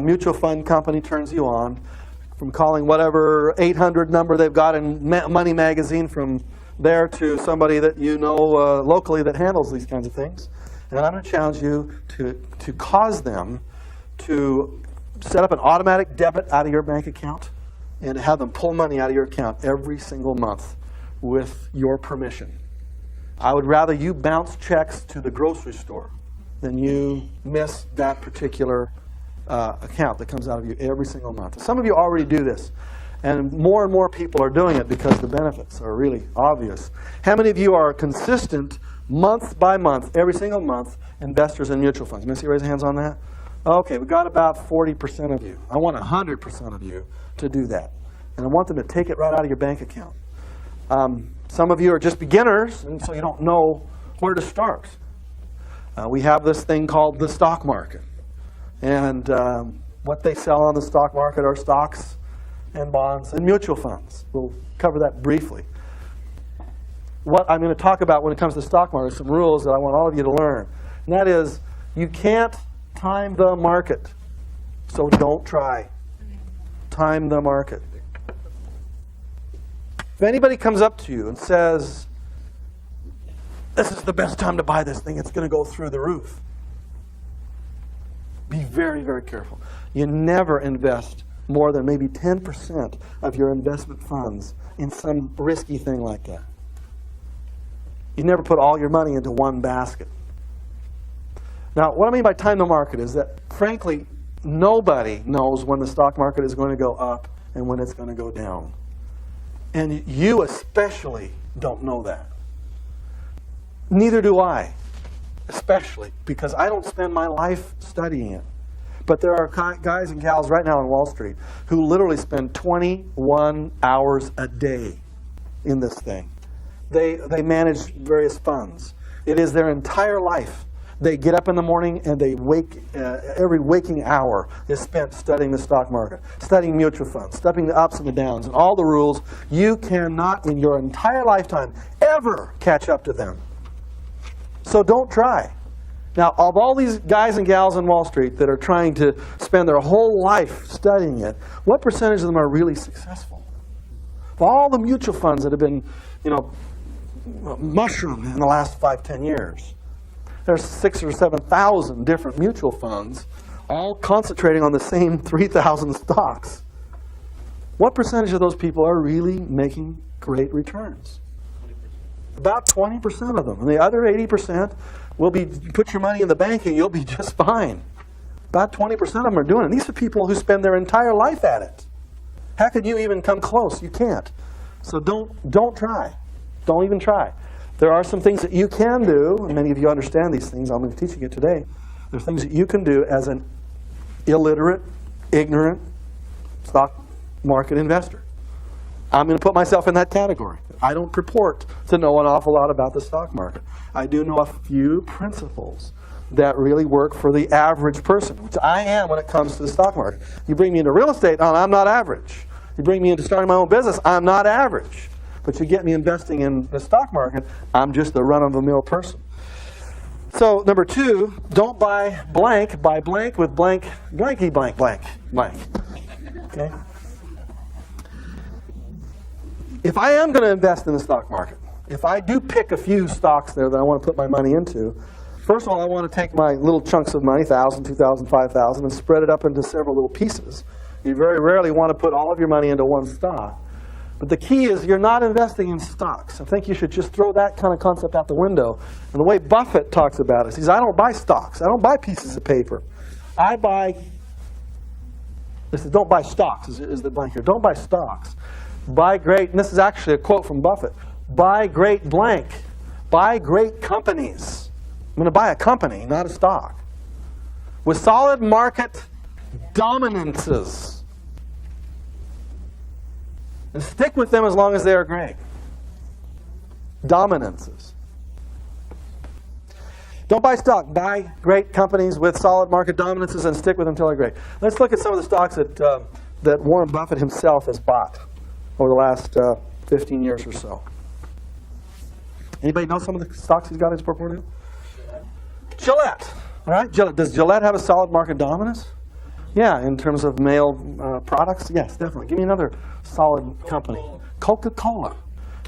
mutual fund company turns you on, from calling whatever 800 number they've got in Money Magazine, from there to somebody that you know locally that handles these kinds of things. And I'm going to challenge you to cause them to set up an automatic debit out of your bank account and have them pull money out of your account every single month with your permission. I would rather you bounce checks to the grocery store than you miss that particular account that comes out of you every single month. Some of you already do this, and more people are doing it because the benefits are really obvious. How many of you are consistent month by month, every single month, investors in mutual funds? May I see raise hands on that? Okay, we've got about 40% of you. I want 100% of you to do that. And I want them to take it right out of your bank account. Some of you are just beginners, and so you don't know where to start. We have this thing called the stock market. And what they sell on the stock market are stocks and bonds and mutual funds. We'll cover that briefly. What I'm going to talk about when it comes to the stock market are some rules that I want all of you to learn. And that is, you can't time the market. So don't try. Time the market. If anybody comes up to you and says, this is the best time to buy this thing, it's going to go through the roof, be very, very careful. You never invest more than maybe 10% of your investment funds in some risky thing like that. You never put all your money into one basket. Now, what I mean by time the market is that, frankly, nobody knows when the stock market is going to go up and when it's going to go down. And you especially don't know that. Neither do I, especially, because I don't spend my life studying it. But there are guys and gals right now on Wall Street who literally spend 21 hours a day in this thing. They manage various funds. It is their entire life. They get up in the morning and they wake, every waking hour is spent studying the stock market, studying mutual funds, studying the ups and the downs, and all the rules. You cannot, in your entire lifetime, ever catch up to them. So don't try. Now, of all these guys and gals on Wall Street that are trying to spend their whole life studying it, what percentage of them are really successful? Of all the mutual funds that have been, mushroomed in the last 5-10 years, there's 6,000 or 7,000 different mutual funds, all concentrating on the same 3,000 stocks. What percentage of those people are really making great returns? About 20% of them. And the other 80% will be, put your money in the bank and you'll be just fine. About 20% of them are doing it. These are people who spend their entire life at it. How could you even come close? You can't. So don't try. Don't even try. There are some things that you can do, and many of you understand these things. I'm going to be teaching it today. There are things that you can do as an illiterate, ignorant stock market investor. I'm going to put myself in that category. I don't purport to know an awful lot about the stock market. I do know a few principles that really work for the average person, which I am when it comes to the stock market. You bring me into real estate, I'm not average. You bring me into starting my own business, I'm not average. But you get me investing in the stock market, I'm just a run-of-the-mill person. So, number 2, don't buy blank, buy blank with blank, blanky blank, blank, blank. Okay? If I am going to invest in the stock market, if I do pick a few stocks there that I want to put my money into, first of all, I want to take my little chunks of money, 1,000, 2,000, 5,000, and spread it up into several little pieces. You very rarely want to put all of your money into one stock. But the key is you're not investing in stocks. I think you should just throw that kind of concept out the window. And the way Buffett talks about it, he says, I don't buy stocks. I don't buy pieces of paper. I buy, this is don't buy stocks, is the blank here. Don't buy stocks. Buy great, and this is actually a quote from Buffett, buy great blank. Buy great companies. I'm going to buy a company, not a stock, with solid market dominances. And stick with them as long as they are great. Dominances. Don't buy stock. Buy great companies with solid market dominances and stick with them until they're great. Let's look at some of the stocks that Warren Buffett himself has bought over the last 15 years or so. Anybody know some of the stocks he's got in his portfolio? Gillette. All right, Gillette. Does Gillette have a solid market dominance? Yeah, in terms of male products? Yes, definitely. Give me another solid company. Coca-Cola.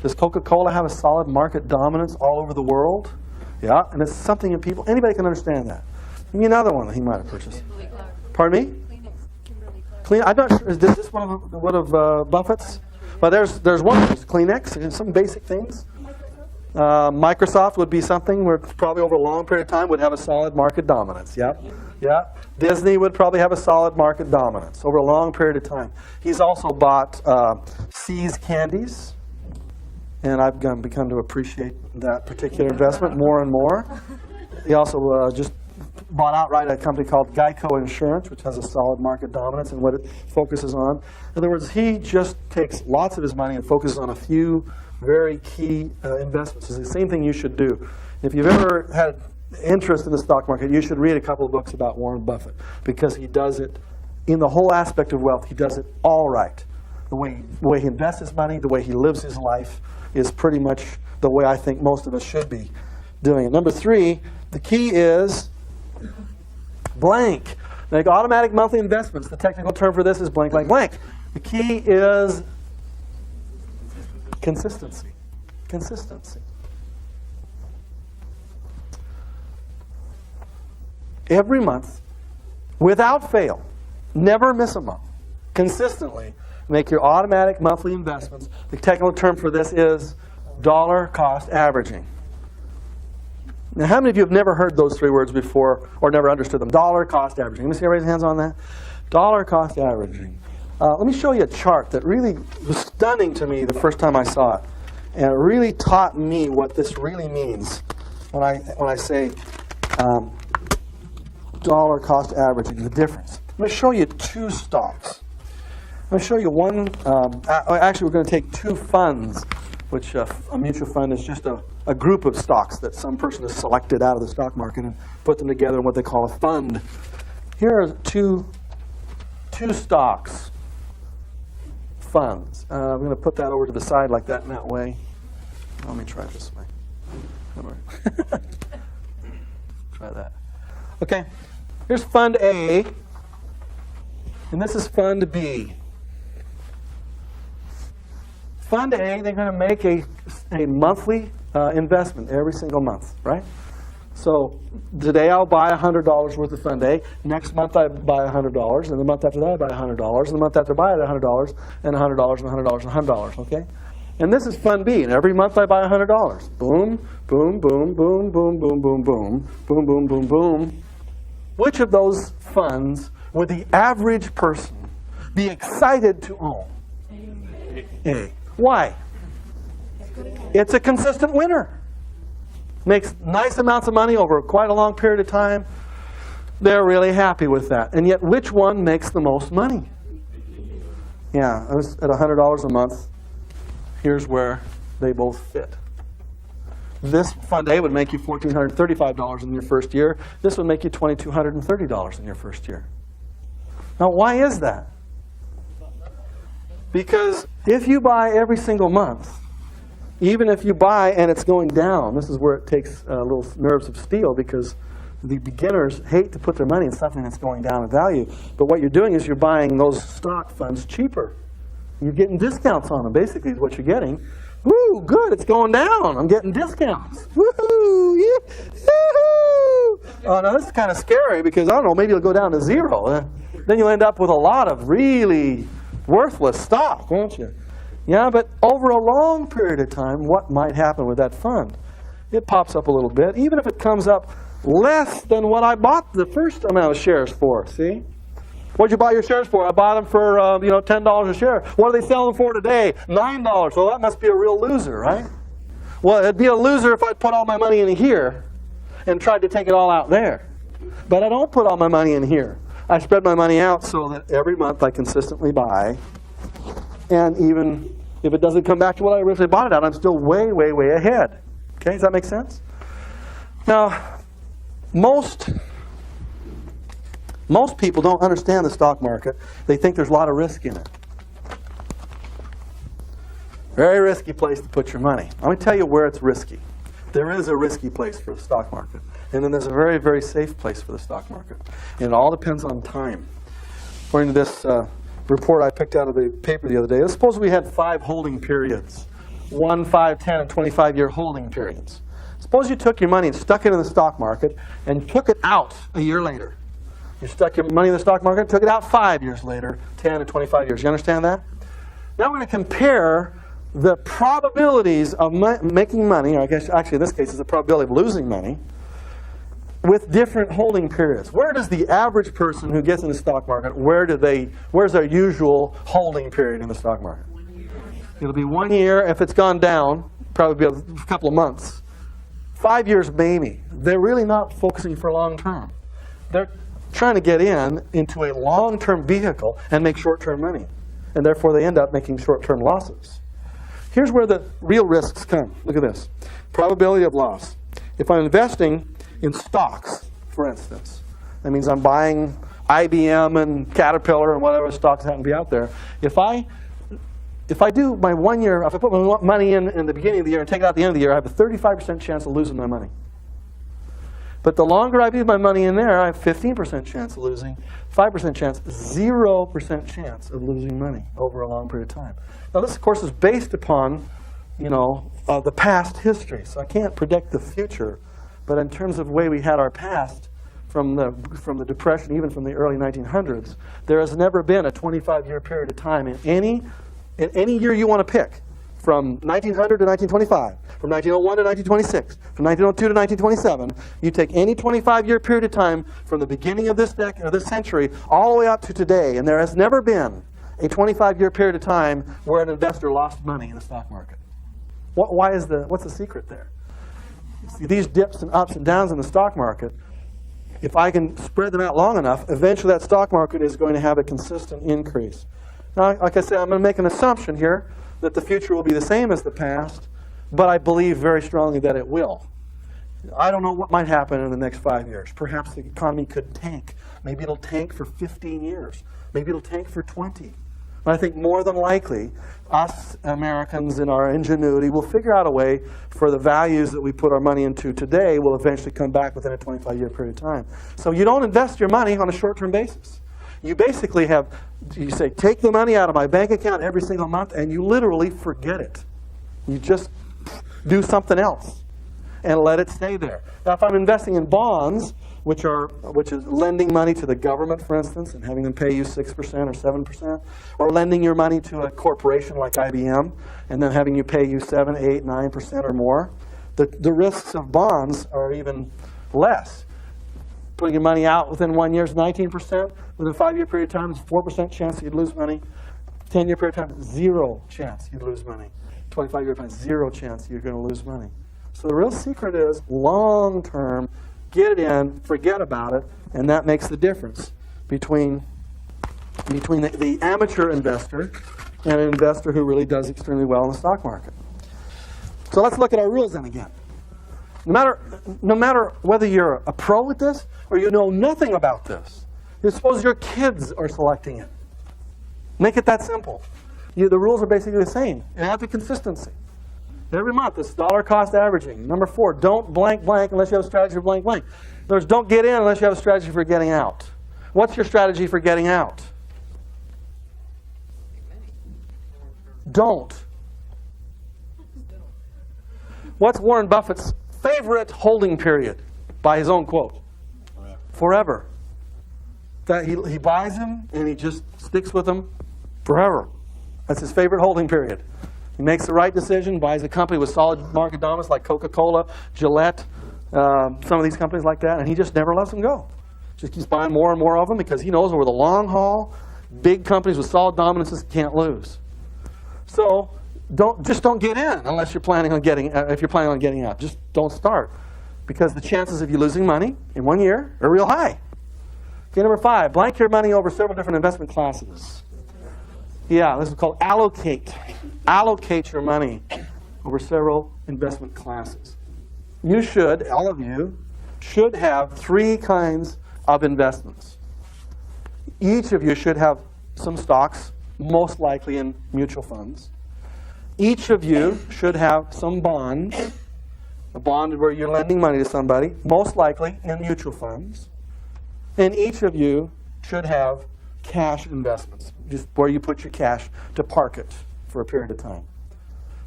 Does Coca-Cola have a solid market dominance all over the world? Yeah, and it's something that people, anybody can understand that. Give me another one that he might have purchased. Pardon me? I'm not sure. Is this one of Buffett's? Well, there's one of those, Kleenex, some basic things. Microsoft would be something where probably over a long period of time would have a solid market dominance. Yep. Yeah. Disney would probably have a solid market dominance over a long period of time. He's also bought See's Candies, and I've become to appreciate that particular investment more and more. He also just bought outright a company called Geico Insurance, which has a solid market dominance in what it focuses on. In other words, he just takes lots of his money and focuses on a few very key investments. It's the same thing you should do. If you've ever had interest in the stock market, you should read a couple of books about Warren Buffett, because he does it in the whole aspect of wealth. He does it all right. The way he invests his money, the way he lives his life is pretty much the way I think most of us should be doing it. Number 3, the key is blank. Like automatic monthly investments, the technical term for this is blank, blank, blank. The key is consistency. Consistency. Every month, without fail, never miss a month, consistently make your automatic monthly investments. The technical term for this is dollar cost averaging. Now, how many of you have never heard those 3 words before or never understood them? Dollar cost averaging. Let me see everybody's hands on that. Dollar cost averaging. Let me show you a chart that really was stunning to me the first time I saw it. And it really taught me what this really means when I say dollar cost averaging, the difference. I'm going to show you 2 stocks. I'm going to show you one. Actually, we're going to take 2 funds, which a mutual fund is just a group of stocks that some person has selected out of the stock market and put them together in what they call a fund. Here are two stocks, funds. I'm going to put that over to the side like that in that way. Let me try it this way. Try that. Okay, here's Fund A, and this is Fund B. Fund A, they're going to make a monthly investment every single month, right? So today I'll buy $100 worth of Fund A. Next month I buy $100, and the month after that I buy $100, and the month after I buy $100, and $100, and $100, and $100, okay? And this is Fund B, and every month I buy $100. Boom, boom, boom, boom, boom, boom, boom, boom, boom, boom, boom, boom. Which of those funds would the average person be excited to own? A. Why? It's a consistent winner. Makes nice amounts of money over quite a long period of time. They're really happy with that. And yet, which one makes the most money? Yeah, at $100 a month, here's where they both fit. This Fund A would make you $1,435 in your first year. This would make you $2,230 in your first year. Now, why is that? Because if you buy every single month, even if you buy and it's going down, this is where it takes little nerves of steel, because the beginners hate to put their money in something that's going down in value. But what you're doing is you're buying those stock funds cheaper. You're getting discounts on them, basically, is what you're getting. Woo, good, it's going down. I'm getting discounts. Woohoo, yeah, woohoo. Oh, now this is kind of scary, because, I don't know, maybe it'll go down to 0. Then you'll end up with a lot of really worthless stock, won't you? Yeah, but over a long period of time, what might happen with that fund? It pops up a little bit, even if it comes up less than what I bought the first amount of shares for, see? What'd you buy your shares for? I bought them for $10 a share. What are they selling for today? $9. Well, that must be a real loser, right? Well, it'd be a loser if I put all my money in here and tried to take it all out there. But I don't put all my money in here. I spread my money out so that every month I consistently buy. And even If it doesn't come back to what I originally bought it at, I'm still way, way, way ahead. Okay, does that make sense? Now, most people don't understand the stock market. They think there's a lot of risk in it. Very risky place to put your money. Let me tell you where it's risky. There is a risky place for the stock market. And then there's a very, very safe place for the stock market. And it all depends on time. According to this report I picked out of the paper the other day, let's suppose we had 5 holding periods. 1, 5, 10, and 25-year holding periods. Suppose you took your money and stuck it in the stock market and took it out a year later. You stuck your money in the stock market, took it out 5 years later, 10 and 25 years. You understand that? Now we're going to compare the probabilities of making money, or I guess actually in this case it's the probability of losing money, with different holding periods. Where does the average person who gets in the stock market, where's their usual holding period in the stock market? It'll be 1 year. If it's gone down, probably be a couple of months. 5 years maybe. They're really not focusing for long term. They're trying to get into a long-term vehicle and make short-term money. And therefore they end up making short-term losses. Here's where the real risks come. Look at this. Probability of loss. If I'm investing in stocks, for instance, that means I'm buying IBM and Caterpillar and whatever stocks happen to be out there. If I do my 1 year, if I put my money in the beginning of the year and take it out at the end of the year, I have a 35% chance of losing my money. But the longer I leave my money in there, I have 15% chance of losing, 5% chance, 0% chance of losing money over a long period of time. Now this, of course, is based upon, the past history. So I can't predict the future. But in terms of the way we had our past, from the Depression, even from the early 1900s, there has never been a 25-year period of time in any year you want to pick, from 1900 to 1925, from 1901 to 1926, from 1902 to 1927. You take any 25-year period of time from the beginning of this decade or this century all the way up to today, and there has never been a 25-year period of time where an investor lost money in the stock market. What's the secret there? See, these dips and ups and downs in the stock market, if I can spread them out long enough, eventually that stock market is going to have a consistent increase. Now, like I said, I'm going to make an assumption here that the future will be the same as the past, but I believe very strongly that it will. I don't know what might happen in the next 5 years. Perhaps the economy could tank. Maybe it'll tank for 15 years. Maybe it'll tank for 20. But I think more than likely, us Americans in our ingenuity will figure out a way for the values that we put our money into today will eventually come back within a 25-year period of time. So you don't invest your money on a short-term basis. You basically you say, take the money out of my bank account every single month, and you literally forget it. You just do something else and let it stay there. Now, if I'm investing in bonds, which is lending money to the government, for instance, and having them pay you 6% or 7%, or lending your money to a corporation like IBM, and then having you pay you 7, 8, 9% or more, the risks of bonds are even less. Putting your money out within 1 year is 19%. Within a 5-year period of time, it's 4% chance you'd lose money. 10-year period of time, 0 chance you'd lose money. 25-year time, 0 chance you're going to lose money. So the real secret is long-term, get it in, forget about it, and that makes the difference between the amateur investor and an investor who really does extremely well in the stock market. So let's look at our rules then again. No matter whether you're a pro at this or you know nothing about this, suppose your kids are selecting it. Make it that simple. The rules are basically the same. You have the consistency. Every month, it's dollar cost averaging. Number 4, don't blank blank unless you have a strategy for blank blank. In other words, don't get in unless you have a strategy for getting out. What's your strategy for getting out? Don't. What's Warren Buffett's favorite holding period, by his own quote? Forever. That he buys them and he just sticks with them forever. That's his favorite holding period. He makes the right decision, buys a company with solid market dominance like Coca-Cola, Gillette, some of these companies like that, and he just never lets them go. Just keeps buying more and more of them because he knows over the long haul, big companies with solid dominances can't lose. So don't get in unless you're planning on getting. If you're planning on getting out, just don't start, because the chances of you losing money in 1 year are real high. Okay, number 5, blank your money over several different investment classes. Yeah, this is called allocate. Allocate your money over several investment classes. You should, all of you, should have 3 kinds of investments. Each of you should have some stocks, most likely in mutual funds. Each of you should have some bonds, a bond where you're lending money to somebody, most likely in mutual funds. And each of you should have cash investments, just where you put your cash to park it for a period of time.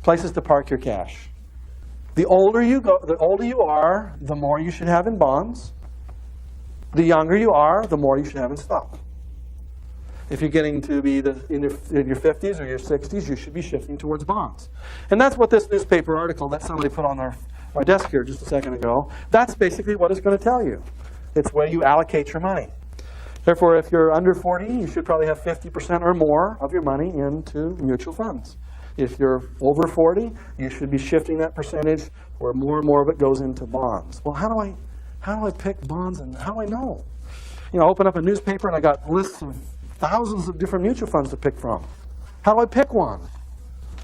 Places to park your cash. The older you are, the more you should have in bonds. The younger you are, the more you should have in stock. If you're getting to be in your 50s or your 60s, you should be shifting towards bonds. And that's what this newspaper article that somebody put on my desk here just a second ago, that's basically what it's going to tell you. It's where you allocate your money. Therefore, if you're under 40, you should probably have 50% or more of your money into mutual funds. If you're over 40, you should be shifting that percentage where more and more of it goes into bonds. Well, how do I pick bonds, and how do I know? You know, open up a newspaper and I got lists of thousands of different mutual funds to pick from. How do I pick one?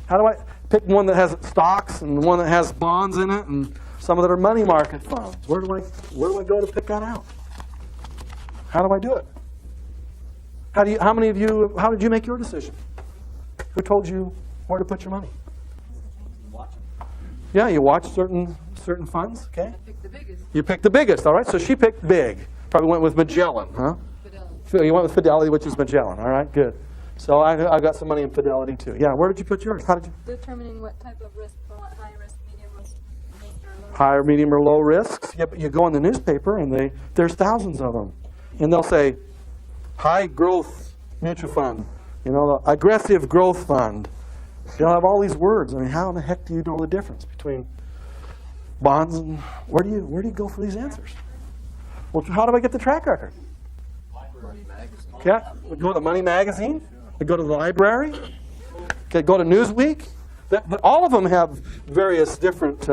How do I pick one that has stocks and one that has bonds in it and some that are money market funds? Where do I go to pick that out? How do I do it? How did you make your decision? Who told you where to put your money? Yeah, you watch certain funds, okay? Pick the biggest. You picked the biggest, all right? So she picked big. Probably went with Magellan, huh? Fidelity. You went with Fidelity, which is Magellan, all right? Good. So I got some money in Fidelity too. Yeah, where did you put yours? How did you? Determining what type of risk, high risk, medium risk, or low. Higher, medium, or low risks. Yeah, but you go in the newspaper and there's thousands of them. And they'll say, high growth mutual fund, you know, the aggressive growth fund. They'll have all these words. I mean, how in the heck do you know the difference between bonds and where do you go for these answers? Well, how do I get the track record? Okay, we go to Money Magazine. We go to the library. Okay, go to Newsweek. All of them have various different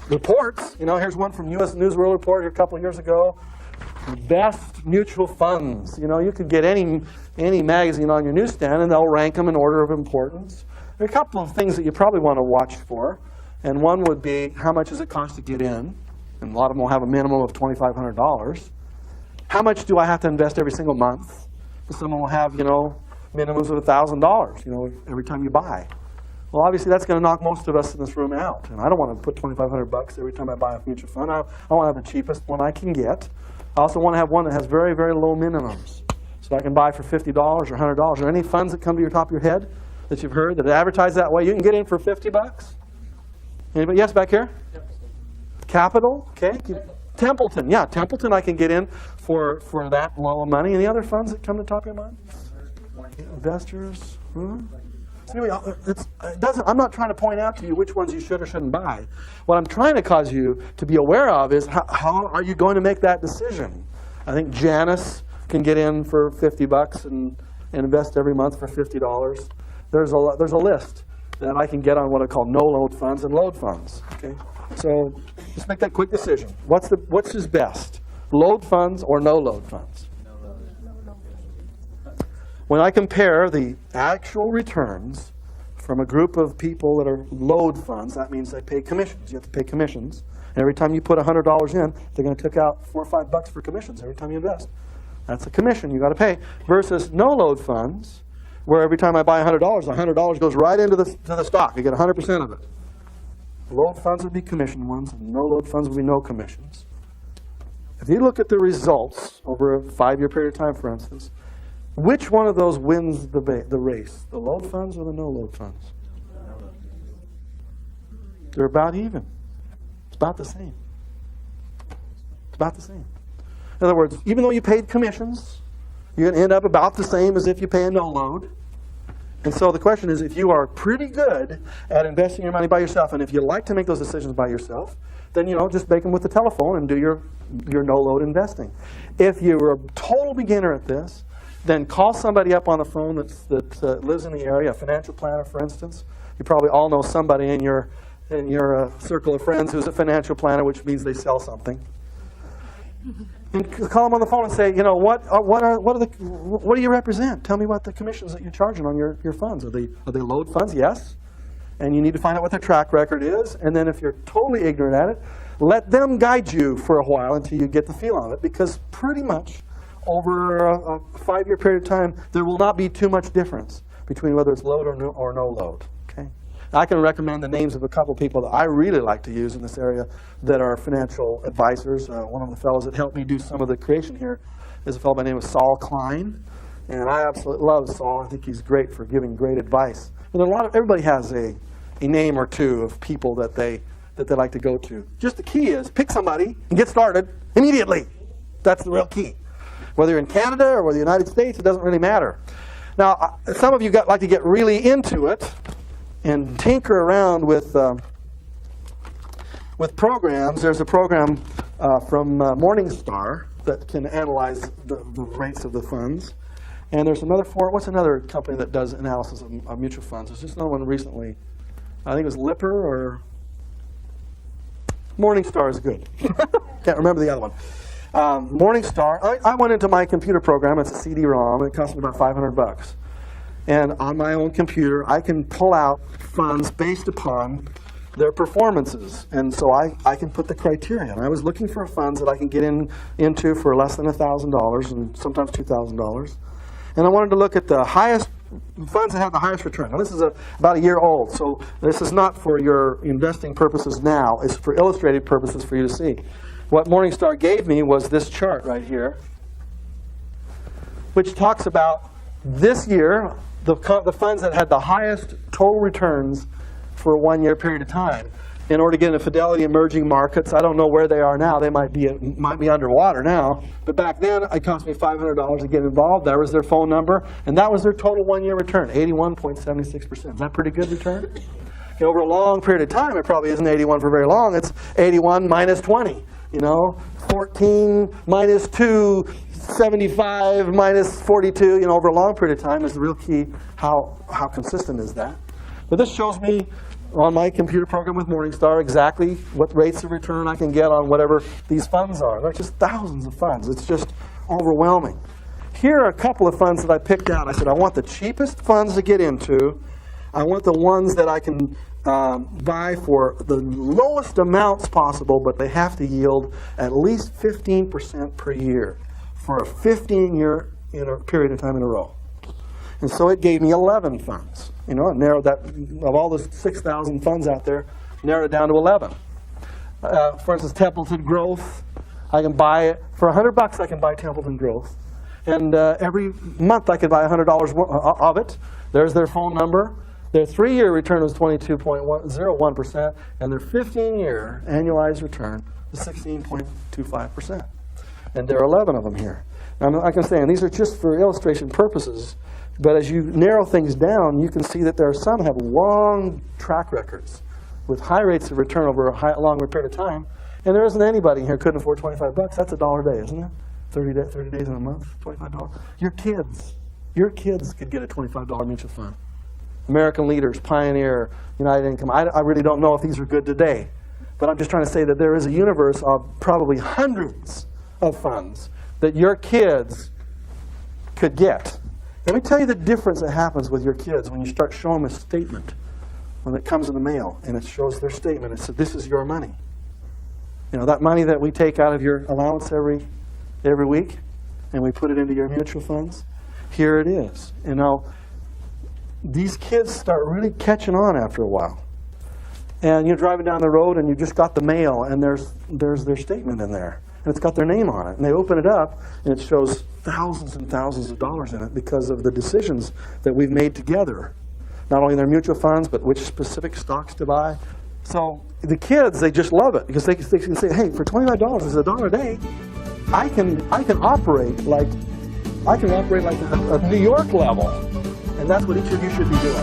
reports. You know, here's one from U.S. News World Report here a couple of years ago. Best mutual funds. You know, you could get any magazine on your newsstand, and they'll rank them in order of importance. There are a couple of things that you probably want to watch for, and one would be how much does it cost to get in, and a lot of them will have a minimum of $2,500. How much do I have to invest every single month? Some will have, you know, minimums of $1,000, you know, every time you buy. Well, obviously, that's going to knock most of us in this room out, and I don't want to put $2,500 every time I buy a mutual fund. I want to have the cheapest one I can get. I also want to have one that has very, very low minimums, so I can buy for $50 or $100. Are there any funds that come to your top of your head that you've heard that advertise that way? You can get in for $50. Anybody? Yes, back here? Capital, okay. Templeton, yeah, Templeton I can get in for that low of money. Any other funds that come to the top of your mind? Investors? So anyway, I'm not trying to point out to you which ones you should or shouldn't buy. What I'm trying to cause you to be aware of is how are you going to make that decision? I think Janice can get in for $50 and invest every month for $50. There's a list that I can get on what I call no-load funds and load funds. Okay, so just make that quick decision. What's his best? Load funds or no-load funds? When I compare the actual returns from a group of people that are load funds, that means they pay commissions. You have to pay commissions. And every time you put $100 in, they're going to take out $4 or $5 for commissions every time you invest. That's a commission you got to pay. Versus no-load funds, where every time I buy $100, $100 goes right into the stock. You get 100% of it. Load funds would be commission ones, and no-load funds would be no commissions. If you look at the results over a 5-year period of time, for instance, which one of those wins the race? The load funds or the no-load funds? They're about even. It's about the same. It's about the same. In other words, even though you paid commissions, you're going to end up about the same as if you pay a no-load. And so the question is, if you are pretty good at investing your money by yourself, and if you like to make those decisions by yourself, then, you know, just make them with the telephone and do your no-load investing. If you're a total beginner at this, then call somebody up on the phone that lives in the area, a financial planner, for instance. You probably all know somebody in your circle of friends who's a financial planner, which means they sell something. And call them on the phone and say, you know, what do you represent? Tell me what the commissions that you're charging on your funds. Are they load funds? Yes. And you need to find out what their track record is. And then if you're totally ignorant at it, let them guide you for a while until you get the feel of it. Because pretty much over a 5-year period of time, there will not be too much difference between whether it's load or no load. Okay? I can recommend the names of a couple people that I really like to use in this area that are financial advisors. One of the fellows that helped me do some of the creation here is a fellow by the name of Saul Klein. And I absolutely love Saul. I think he's great for giving great advice. And everybody has a name or two of people that they like to go to. Just the key is pick somebody and get started immediately. That's the real key. Whether you're in Canada or whether you're in the United States, it doesn't really matter. Now, some of you like to get really into it and tinker around with programs. There's a program from Morningstar that can analyze the rates of the funds. And there's what's another company that does analysis of mutual funds? There's just another one recently. I think it was Lipper or Morningstar is good. Can't remember the other one. Morningstar, I went into my computer program. It's a CD-ROM. It cost me about $500. And on my own computer, I can pull out funds based upon their performances. And so I can put the criteria. And I was looking for funds that I can get into for less than $1,000 and sometimes $2,000. And I wanted to look at the highest funds that have the highest return. Now, this is about a year old, so this is not for your investing purposes now. It's for illustrated purposes for you to see. What Morningstar gave me was this chart right here, which talks about this year, the funds that had the highest total returns for a 1-year period of time. In order to get into Fidelity emerging markets, I don't know where they are now. They might be underwater now. But back then, it cost me $500 to get involved. That was their phone number. And that was their total 1-year return, 81.76%. Is that pretty good return? Over a long period of time, it probably isn't 81 for very long. It's 81 minus 20. 14 minus 2, 75 minus 42. Over a long period of time is the real key. How consistent is that? But this shows me on my computer program with Morningstar exactly what rates of return I can get on whatever these funds are. There are just thousands of funds. It's just overwhelming. Here are a couple of funds that I picked out. I said, I want the cheapest funds to get into. I want the ones that I can buy for the lowest amounts possible, but they have to yield at least 15% per year for a 15-year period of time in a row. And so it gave me 11 funds. It narrowed that, of all the 6,000 funds out there, narrowed it down to 11. For instance, Templeton Growth, I can buy it for $100. I can buy Templeton Growth, and every month I could buy $100 of it. There's their phone number. Their 3-year return was 22.01%, and their 15-year annualized return is 16.25%. And there are 11 of them here. Now, like I'm saying, these are just for illustration purposes. But as you narrow things down, you can see that there are some that have long track records with high rates of return over a long period of time. And there isn't anybody here who couldn't afford $25. That's $1 a day, isn't it? 30 days in a month, $25. Your kids could get a $25 mutual fund. American Leaders, Pioneer, United Income. I really don't know if these are good today. But I'm just trying to say that there is a universe of probably hundreds of funds that your kids could get. Let me tell you the difference that happens with your kids when you start showing them a statement when it comes in the mail and it shows their statement. It says, this is your money. That money that we take out of your allowance every week and we put it into your mutual funds, here it is. These kids start really catching on after a while. And you're driving down the road and you just got the mail and there's their statement in there. And it's got their name on it. And they open it up, and it shows thousands and thousands of dollars in it because of the decisions that we've made together. Not only their mutual funds, but which specific stocks to buy. So the kids, they just love it because they can say, hey, for $25, it's $1 a day. I can operate like a New York level. And that's what each of you should be doing.